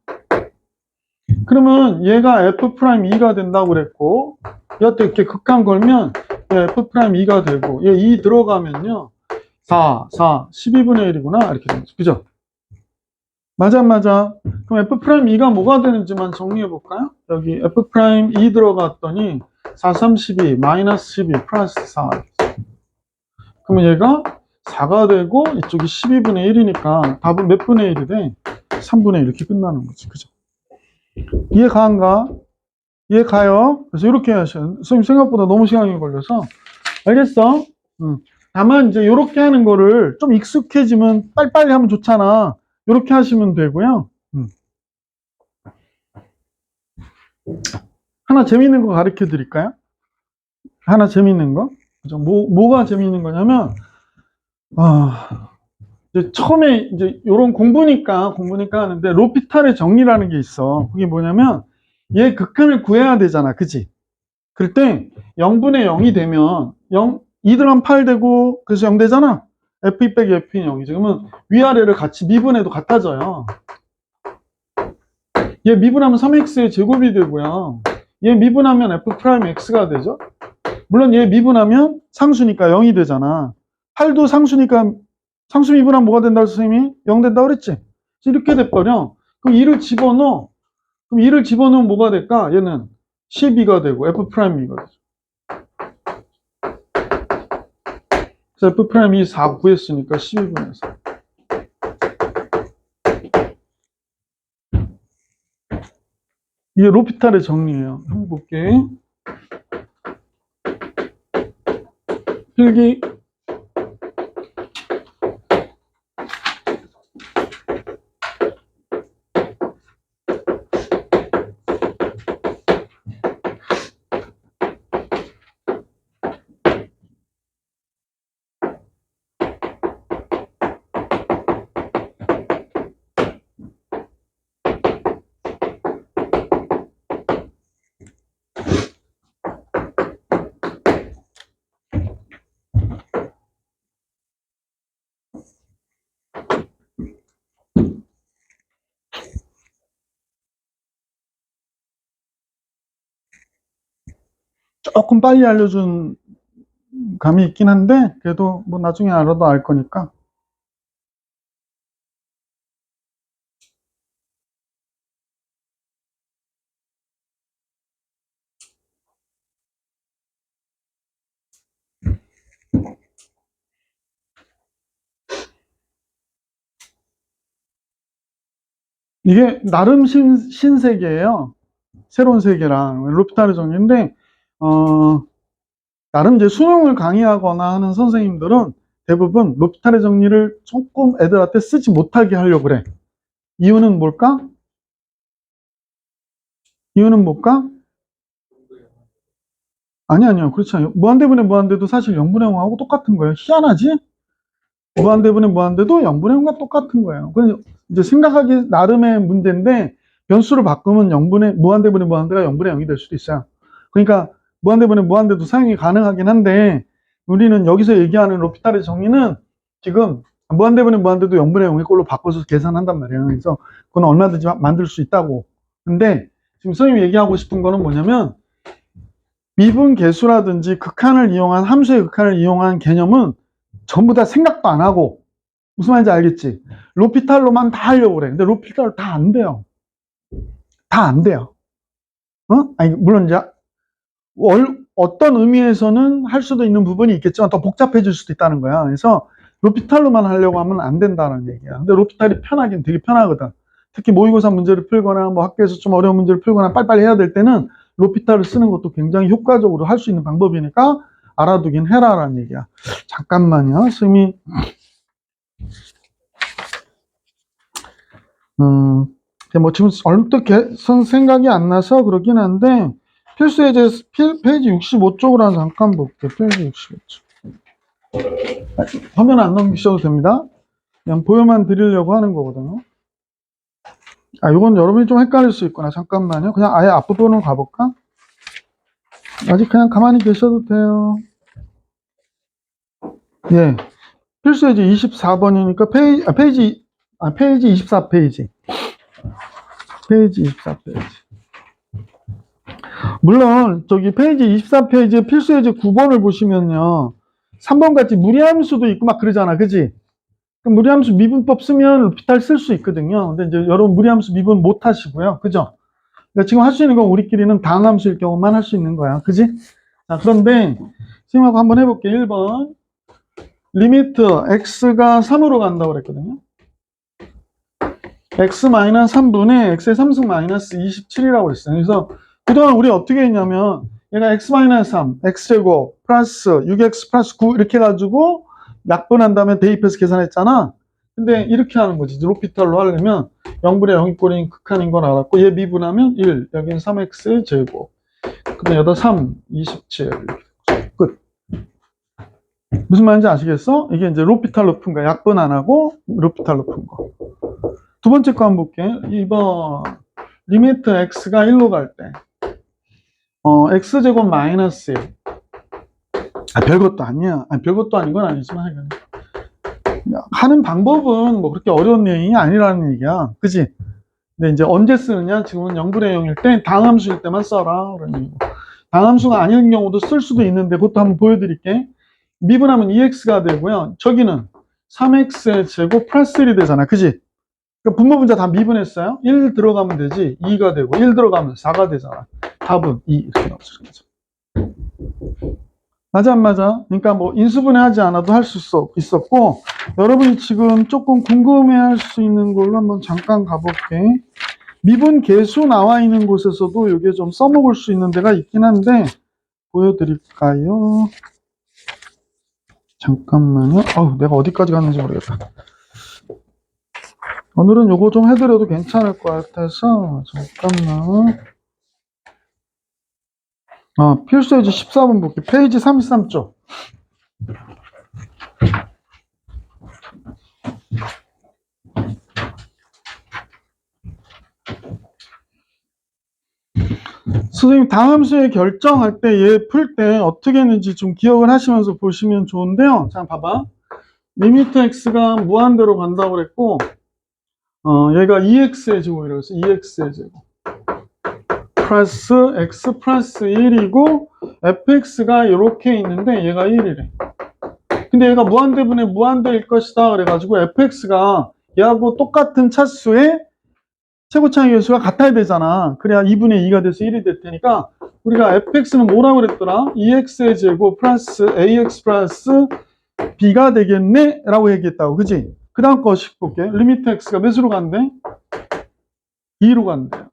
그러면 얘가 f'2가 된다고 그랬고, 얘한테 이렇게 극한 걸면 얘 f'2가 되고, 얘 2 들어가면요. 4, 12분의 1이구나. 이렇게 되는 거죠. 그죠? 맞아. 그럼 F'E가 뭐가 되는지만 정리해 볼까요? 여기 F'E 들어갔더니 4, 3, 12, 마이너스 12, 플러스 4. 그러면 얘가 4가 되고 이쪽이 12분의 1이니까 답은 몇 분의 1이 돼? 3분의 1 이렇게 끝나는 거지. 그죠? 이해 가한가? 이해 가요? 그래서 이렇게 하셔요. 선생님 생각보다 너무 시간이 걸려서. 알겠어? 다만 이제 이렇게 하는 거를 좀 익숙해지면 빨리빨리 하면 좋잖아. 이렇게 하시면 되고요. 하나 재밌는 거 가르쳐 드릴까요? 하나 재밌는 거? 그죠? 뭐가 재밌는 거냐면, 이제 처음에 이제 요런 공부니까 하는데, 로피탈의 정리라는 게 있어. 그게 뭐냐면, 얘 극한을 구해야 되잖아. 그치? 그럴 때 0분의 0이 되면 2 들어가면 8 되고, 그래서 0 되잖아. F2 빼기 F는 0이지. 그러면 위아래를 같이 미분해도 같아져요. 얘 미분하면 3x의 제곱이 되고요. 얘 미분하면 F'X가 되죠. 물론 얘 미분하면 상수니까 0이 되잖아. 8도 상수니까 상수 미분하면 뭐가 된다고 선생님이? 0 된다고 그랬지? 이렇게 돼버려. 그럼 2를 집어넣어. 그럼 2를 집어넣으면 뭐가 될까? 얘는 12가 되고 F'E가 되죠. 그래서 F'E 4 구했으니까 12분의 4. 이게 로피탈의 정리예요. 한번 볼게. 필기. 조금 빨리 알려준 감이 있긴 한데 그래도 뭐 나중에 알아도 알 거니까. 이게 나름 신세계예요. 새로운 세계랑 로피탈의 정리인데 나름 이제 수능을 강의하거나 하는 선생님들은 대부분 로피탈의 정리를 조금 애들한테 쓰지 못하게 하려고 그래. 이유는 뭘까? 이유는 뭘까? 아니요. 그렇지 않아요. 무한대분의 무한대도 사실 0분의 0하고 똑같은 거예요. 희한하지? 무한대분의 무한대도 0분의 0과 똑같은 거예요. 그래서 이제 생각하기 나름의 문제인데 변수를 바꾸면 무한대분의 무한대가 0분의 0이 될 수도 있어요. 그러니까 무한대분의 무한대도 사용이 가능하긴 한데 우리는 여기서 얘기하는 로피탈의 정의는 지금 무한대분의 무한대도 0분의 0의 꼴로 바꿔서 계산한단 말이에요. 그래서 그건 얼마든지 만들 수 있다고. 근데 지금 선생님이 얘기하고 싶은 거는 뭐냐면 미분 계수라든지 함수의 극한을 이용한 개념은 전부 다 생각도 안 하고, 무슨 말인지 알겠지? 로피탈로만 다 하려고 그래. 근데 로피탈로 다 안 돼요. 다 안 돼요. 아니, 물론 이제 어떤 의미에서는 할 수도 있는 부분이 있겠지만 더 복잡해질 수도 있다는 거야. 그래서 로피탈로만 하려고 하면 안 된다는 얘기야. 근데 로피탈이 편하긴 되게 편하거든. 특히 모의고사 문제를 풀거나 뭐 학교에서 좀 어려운 문제를 풀거나 빨리빨리 해야 될 때는 로피탈을 쓰는 것도 굉장히 효과적으로 할 수 있는 방법이니까 알아두긴 해라라는 얘기야. 잠깐만요. 선생님이 뭐 지금 얼핏 생각이 안 나서 그러긴 한데 필수 예제 페이지 65쪽으로 잠깐 볼게요. 페이지 65쪽. 화면 안 넘기셔도 됩니다. 그냥 보여만 드리려고 하는 거거든요. 이건 여러분이 좀 헷갈릴 수 있구나. 잠깐만요. 그냥 아예 앞부분으로 가볼까? 아직 그냥 가만히 계셔도 돼요. 예. 필수 예제 24번이니까 페이지 24페이지. 페이지 24페이지. 물론 저기 페이지 24페이지에 필수 예제 9번을 보시면요. 3번 같이 무리함수도 있고 막 그러잖아. 그지? 무리함수 미분법 쓰면 로피탈 쓸 수 있거든요. 근데 이제 여러분 무리함수 미분 못 하시고요. 그죠? 그러니까 지금 할 수 있는 건 우리끼리는 다항함수일 경우만 할 수 있는 거야. 그지? 자, 그런데 선생님하고 한번 해볼게요. 1번. 리미트 x가 3으로 간다고 그랬거든요. x-3분의 x의 3승 마이너스 27이라고 그랬어요. 그래서 그동안 우리 어떻게 했냐면 얘가 x-3, x제곱 플러스 6x 플러스 9 이렇게 해가지고 약분한 다음에 대입해서 계산했잖아. 근데 이렇게 하는 거지. 로피탈로 하려면 0분의 0이 꼴인 극한인 건 알았고 얘 미분하면 1, 여기는 3x 제곱 그다음에 여기다 3, 27 끝. 무슨 말인지 아시겠어? 이게 이제 로피탈로 푼 거야. 약분 안 하고 로피탈로 푼 거. 두 번째 거 한번 볼게요. 2번 리미트 x가 1로 갈 때 x제곱 마이너스 1. 별것도 아니야. 별것도 아닌 건 아니지만 하는 방법은 뭐 그렇게 어려운 내용이 아니라는 얘기야. 그지? 근데 이제 언제 쓰느냐? 지금은 0분의 0일 때 당함수일 때만 써라. 그런 얘기고. 당함수가 아닌 경우도 쓸 수도 있는데 그것도 한번 보여드릴게. 미분하면 2x가 되고요. 저기는 3x의 제곱 플러스 1이 되잖아. 그지? 그러니까 분모 분자 다 미분했어요. 1 들어가면 되지. 2가 되고 1 들어가면 4가 되잖아. 답은 2 이렇게 나오죠. 맞아 안 맞아? 그러니까 뭐 인수분해하지 않아도 할 수 있었고 여러분이 지금 조금 궁금해할 수 있는 걸로 한번 잠깐 가볼게. 미분 계수 나와 있는 곳에서도 이게 좀 써먹을 수 있는 데가 있긴 한데 보여드릴까요? 잠깐만요. 내가 어디까지 갔는지 모르겠다. 오늘은 요거 좀 해드려도 괜찮을 것 같아서 잠깐만. 필수 예제 14번 볼게. 페이지 33쪽. 선생님 다함수의 결정할 때 얘 풀 때 어떻게 했는지 좀 기억을 하시면서 보시면 좋은데요. 자 봐봐. 리미트 x가 무한대로 간다고 그랬고 얘가 2x의 제곱이라고 했어. 2x의 제곱 플러스 x 플러스 1이고 fx가 이렇게 있는데 얘가 1이래. 근데 얘가 무한대분의 무한대일 것이다 그래가지고 fx가 얘하고 똑같은 차수의 최고차의 개수가 같아야 되잖아. 그래야 2분의 2가 돼서 1이 될 테니까 우리가 fx는 뭐라고 그랬더라? 2x의 제곱 플러스 ax 플러스 b가 되겠네? 라고 얘기했다고. 그지? 그 다음 거 볼게. 리미트 x가 몇으로 간대? 2로 간대요.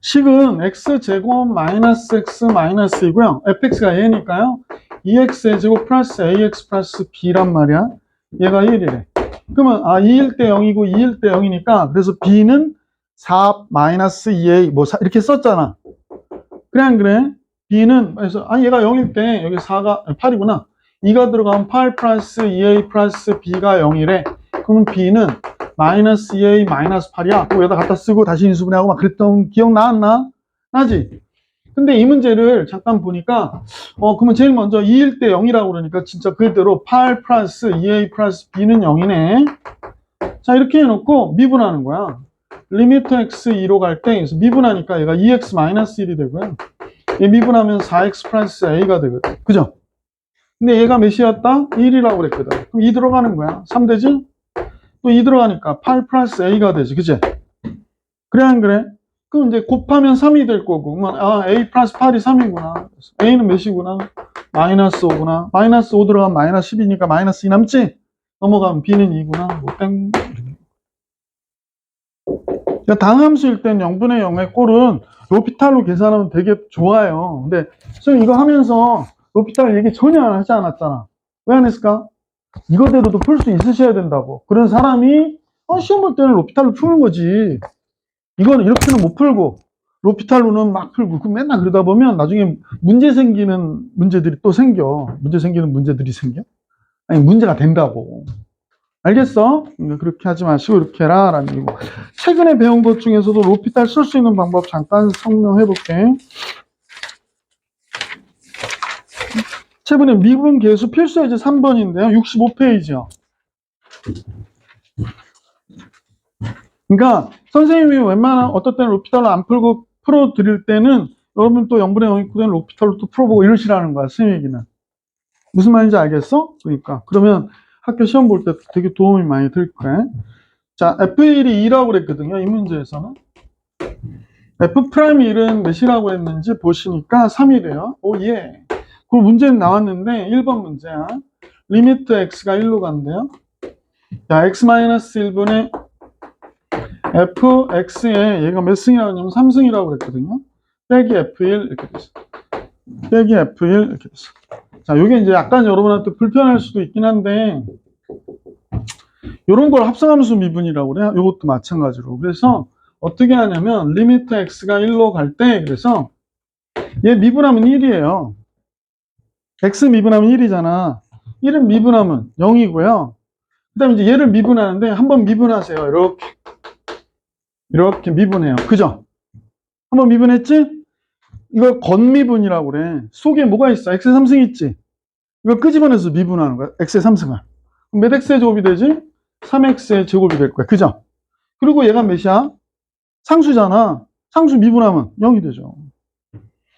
식은 x제곱 마이너스 x 마이너스이고요. fx가 a니까요. 2x의 제곱 플러스 ax 플러스 b란 말이야. 얘가 1이래. 그러면 2일 때 0이고 2일 때 0이니까 그래서 b는 4 마이너스 2a 뭐 이렇게 썼잖아. 그래 안 그래? B는, 그래서, 얘가 0일 때, 여기 4가, 8이구나. 2가 들어가면 8 플러스 2A 플러스 B가 0이래. 그러면 B는 마이너스 2A 마이너스 8이야. 그거 여기다 갖다 쓰고 다시 인수분해하고 막 그랬던 기억 나왔나? 나지? 근데 이 문제를 잠깐 보니까, 그러면 제일 먼저 2일 때 0이라고 그러니까 진짜 그대로 8 플러스 2A 플러스 B는 0이네. 자, 이렇게 해놓고 미분하는 거야. 리미트 x 2로 갈 때, 그래서 미분하니까 얘가 2x 마이너스 1이 되고요. 얘 미분하면 4x 플러스 a가 되거든. 그죠? 근데 얘가 몇이었다? 1이라고 그랬거든. 그럼 2 들어가는 거야. 3 되지? 또 2 들어가니까 8 플러스 a가 되지. 그치? 그래, 안 그래? 그럼 이제 곱하면 3이 될 거고. 그러면, a 플러스 8이 3이구나. a는 몇이구나? 마이너스 5구나. 마이너스 5 들어가면 마이너스 10이니까 마이너스 2 남지? 넘어가면 b는 2구나. 뭐 땡. 그러니까 당함수일 땐 0분의 0의 꼴은 로피탈로 계산하면 되게 좋아요. 근데 선생님 이거 하면서 로피탈 얘기 전혀 안 하지 않았잖아. 왜 안 했을까? 이거대로도 풀 수 있으셔야 된다고. 그런 사람이 시험 볼 때는 로피탈로 푸는 거지. 이거는 이렇게는 못 풀고 로피탈로는 막 풀고 그 맨날 그러다 보면 나중에 문제 생기는 문제들이 또 생겨. 문제 생기는 문제들이 생겨? 아니 문제가 된다고. 알겠어? 그렇게 하지 마시고 이렇게 해라 라는 얘기고. 최근에 배운 것 중에서도 로피탈 쓸 수 있는 방법 잠깐 설명해 볼게. 최근에 미분 계수 필수 예제 3번인데요. 65페이지요. 그러니까 선생님이 웬만한 어떨 때는 로피탈로 안 풀고 풀어드릴 때는 여러분 또 0분의 0이 구된 로피탈로 또 풀어보고 이러시라는 거야. 선생님 얘기는. 무슨 말인지 알겠어? 그러니까 그러면 학교 시험 볼 때 되게 도움이 많이 될 거야. 자, F1이 2라고 그랬거든요. 이 문제에서는. F'1은 몇이라고 했는지 보시니까 3이래요. 오, 예. 그 문제는 나왔는데 1번 문제야. 리미트 x가 1로 간대요. 자, x-1분의 fx에 얘가 몇 승이라고 하냐면 3승이라고 그랬거든요. 빼기 f1 이렇게 됐어. 빼기 f1 이렇게 됐어. 자, 요게 이제 약간 여러분한테 불편할 수도 있긴 한데 요런 걸 합성함수 미분이라고 그래요. 요것도 마찬가지로. 그래서 어떻게 하냐면 리미트 x가 1로 갈 때 그래서 얘 미분하면 1이에요. x 미분하면 1이잖아. 1은 미분하면 0이고요. 그 다음에 이제 얘를 미분하는데 한번 미분하세요. 이렇게 미분해요. 그죠? 한번 미분했지? 이걸 건미분이라고 그래. 속에 뭐가 있어? x의 3승 있지? 이걸 끄집어내서 미분하는 거야. x의 3승을. 몇 x의 제곱이 되지? 3x의 제곱이 될 거야. 그죠? 그리고 얘가 몇이야? 상수잖아. 상수 미분하면 0이 되죠.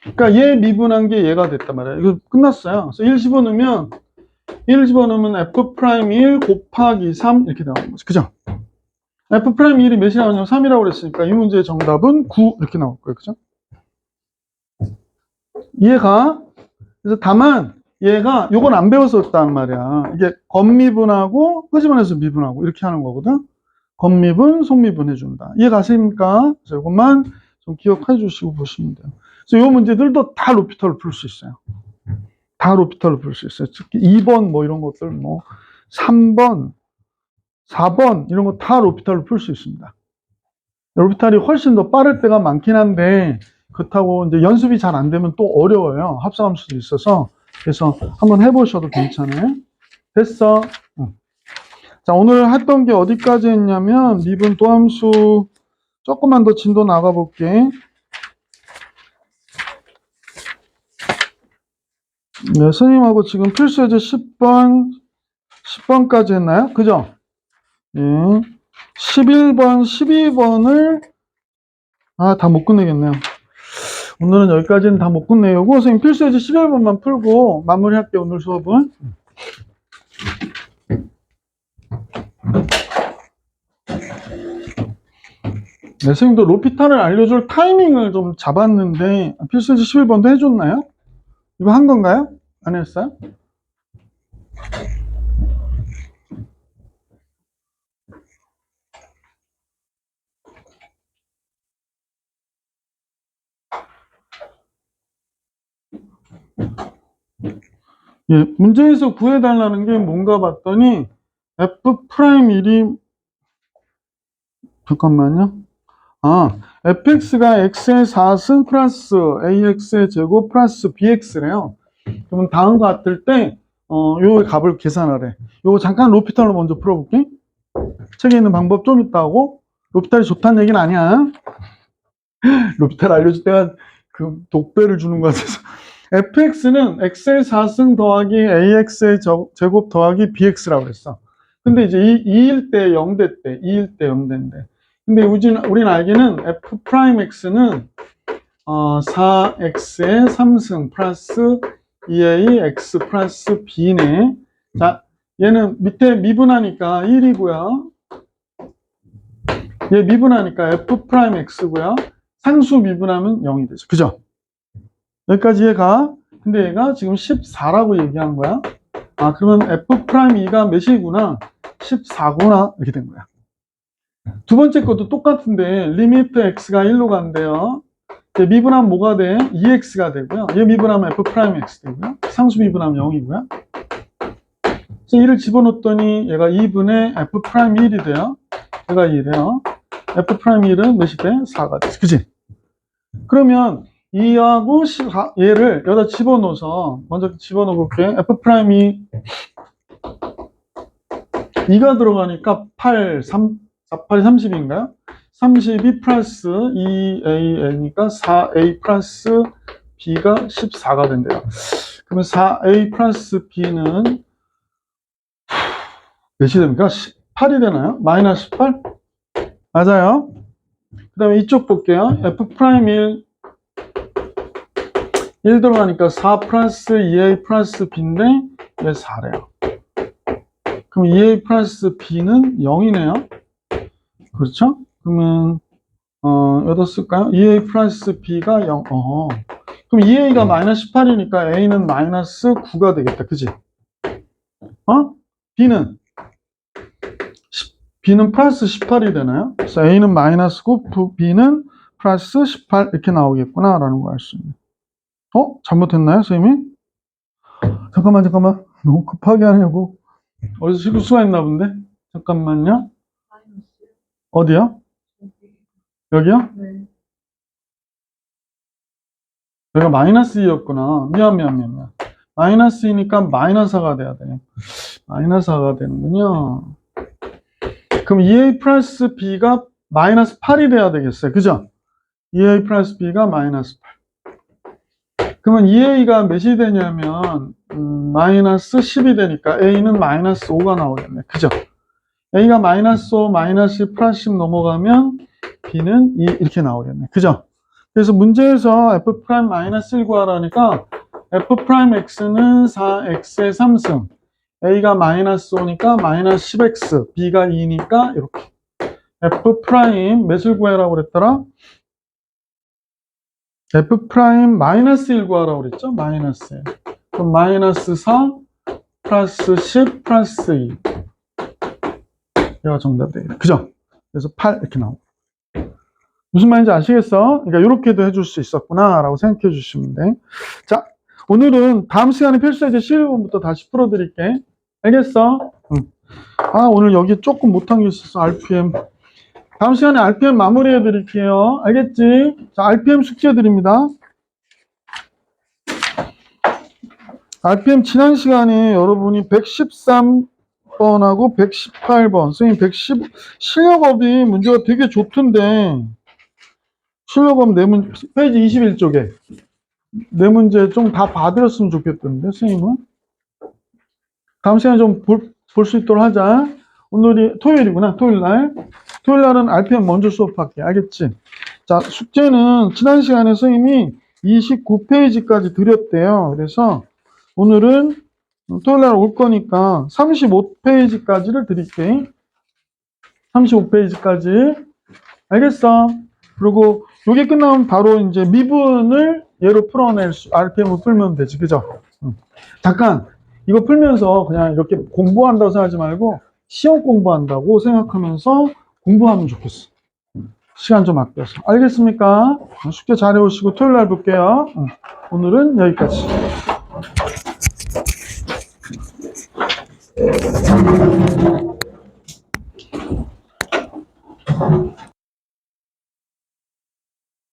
그러니까 얘 미분한 게 얘가 됐단 말이야. 이거 끝났어요. 그래서 1 집어넣으면 1 집어넣으면 f'1 곱하기 3 이렇게 나오는 거죠. 그죠? f'1이 몇이 나오냐면 3이라고 그랬으니까 이 문제의 정답은 9 이렇게 나올 거예요. 그죠? 이해가? 그래서 다만 얘가 요건 안 배웠었단 말이야. 이게 건미분하고 끄집어내서 미분하고 이렇게 하는 거거든. 건미분, 속미분 해준다. 이해가십니까? 그래서 이것만 좀 기억해 주시고 보시면 돼요. 그래서 이 문제들도 다 로피탈로 풀 수 있어요. 다 로피탈로 풀 수 있어요. 특히 2번 뭐 이런 것들 뭐 3번, 4번 이런 거 다 로피탈로 풀 수 있습니다. 로피탈이 훨씬 더 빠를 때가 많긴 한데 그렇다고 이제 연습이 잘 안 되면 또 어려워요. 합성함수도 있어서. 그래서 한번 해보셔도 괜찮아요. 됐어. 자, 오늘 했던 게 어디까지 했냐면 미분 도함수 조금만 더 진도 나가볼게. 네, 선생님하고 지금 필수예제 10번까지 했나요? 그죠? 예. 11번, 12번을 다 못 끝내겠네요. 오늘은 여기까지는 다 못 끝내고 선생님 필수예제 11번만 풀고 마무리할게요. 오늘 수업은. 네, 선생님도 로피탈을 알려줄 타이밍을 좀 잡았는데 필수예제 11번도 해줬나요? 이거 한 건가요? 안 했어요? 예, 문제에서 구해달라는 게 뭔가 봤더니 F'1이 잠깐만요. fx가 x의 4승 플러스 ax의 제곱 플러스 bx래요. 그러면 다음과 같을 때 요 값을 계산하래. 요거 잠깐 로피탈로 먼저 풀어볼게. 책에 있는 방법 좀 있다고. 로피탈이 좋다는 얘기는 아니야. 로피탈 알려줄 때가 그 독배를 주는 것 같아서. fx는 x의 4승 더하기 ax의 제곱 더하기 bx라고 그랬어. 근데 이제 2일 때 0대 때, 2일 때 0대인데. 근데 우리는 알기는 f'x는 4x의 3승 플러스 2a x 플러스 b네. 자, 얘는 밑에 미분하니까 1이고요. 얘 미분하니까 f'x고요. 상수 미분하면 0이 되죠. 그죠? 여기까지 얘가. 근데 얘가 지금 14라고 얘기한 거야. 아, 그러면 f'E가 몇이구나? 14구나. 이렇게 된 거야. 두 번째 것도 똑같은데, 리미트 x가 1로 간대요. 미분하면 뭐가 돼? 2x가 되고요. 얘 미분하면 f'x 되고요. 상수 미분하면 0이고요. 그래서 2를 집어넣었더니 얘가 2분의 f'1이 돼요. 얘가 2래요. f'1은 몇이 돼? 4가 되지. 그치? 그러면 2하고 14, 얘를 여기다 집어넣어서 먼저 집어넣어 볼게. f'이 2가 들어가니까 8, 3, 4, 8이 30인가요? 32 플러스 2a니까 4a 플러스 b가 14가 된대요. 그러면 4a 플러스 b는 몇이 됩니까? 18이 되나요? 마이너스 18? 맞아요. 그 다음에 이쪽 볼게요. f'일 1 들어가니까 4 플러스 2a 플러스 b인데 얘 4래요. 그럼 2a 플러스 b는 0이네요. 그렇죠? 그러면 여기다 쓸까요? 2a 플러스 b가 0. 그럼 2a가 마이너스 18이니까 a는 마이너스 9가 되겠다. 그지? b는 플러스 18이 되나요? 그래서 a는 마이너스 9, b는 플러스 18 이렇게 나오겠구나 라는 거 알 수 있네. 잘못했나요, 선생님이? 잠깐만. 너무 급하게 하냐고. 어디서 실수가 있나 본데? 잠깐만요. 어디요? 여기요? 네. 여기가 마이너스 2였구나. 미안. 마이너스 2니까 마이너스 4가 돼야 돼. 마이너스 4가 되는군요. 그럼 2a 플러스 b가 마이너스 8이 돼야 되겠어요. 그죠? 2a 플러스 b가 마이너스 8. 그러면 2a가 몇이 되냐면 마이너스 10이 되니까 a는 마이너스 5가 나오겠네. 그죠? a가 마이너스 5, 마이너스 10, 플러스 10 넘어가면 b는 2 이렇게 나오겠네. 그죠? 그래서 문제에서 f'-1 구하라니까 f'x는 4x의 3승, a가 마이너스 5니까 마이너스 10x, b가 2니까 이렇게. f' 몇을 구해라고 그랬더라? f'-1 구하라고 그랬죠? 마이너스 1. 그럼 마이너스 4 플러스 10 플러스 2. 얘가 정답이에요. 그죠? 그래서 8 이렇게 나오고. 무슨 말인지 아시겠어? 그러니까 이렇게도 해줄 수 있었구나 라고 생각해 주시면 돼. 자, 오늘은 다음 시간에 필수예제 11번부터 다시 풀어드릴게. 알겠어? 응. 오늘 여기 조금 못한 게 있어서 RPM. 다음 시간에 RPM 마무리해 드릴게요. 알겠지? 자, RPM 숙제 드립니다. RPM 지난 시간에 여러분이 113번하고 118번, 선생님 110, 실력업이 문제가 되게 좋던데, 실력업 페이지 21쪽에 네 문제 좀 다 봐드렸으면 좋겠던데, 선생님은? 다음 시간에 좀 볼 수 있도록 하자. 오늘이 토요일이구나, 토요일날. 토요일날은 RPM 먼저 수업할게. 알겠지? 자, 숙제는 지난 시간에 선생님이 29페이지까지 드렸대요. 그래서 오늘은 토요일날 올 거니까 35페이지까지를 드릴게. 35페이지까지. 알겠어? 그리고 요게 끝나면 바로 이제 미분을 얘로 풀어낼 RPM을 풀면 되지. 그죠? 잠깐, 이거 풀면서 그냥 이렇게 공부한다고 생각하지 말고 시험 공부한다고 생각하면서 공부하면 좋겠어. 시간 좀 아껴서. 알겠습니까? 숙제 잘 해오시고 토요일 날 볼게요. 오늘은 여기까지.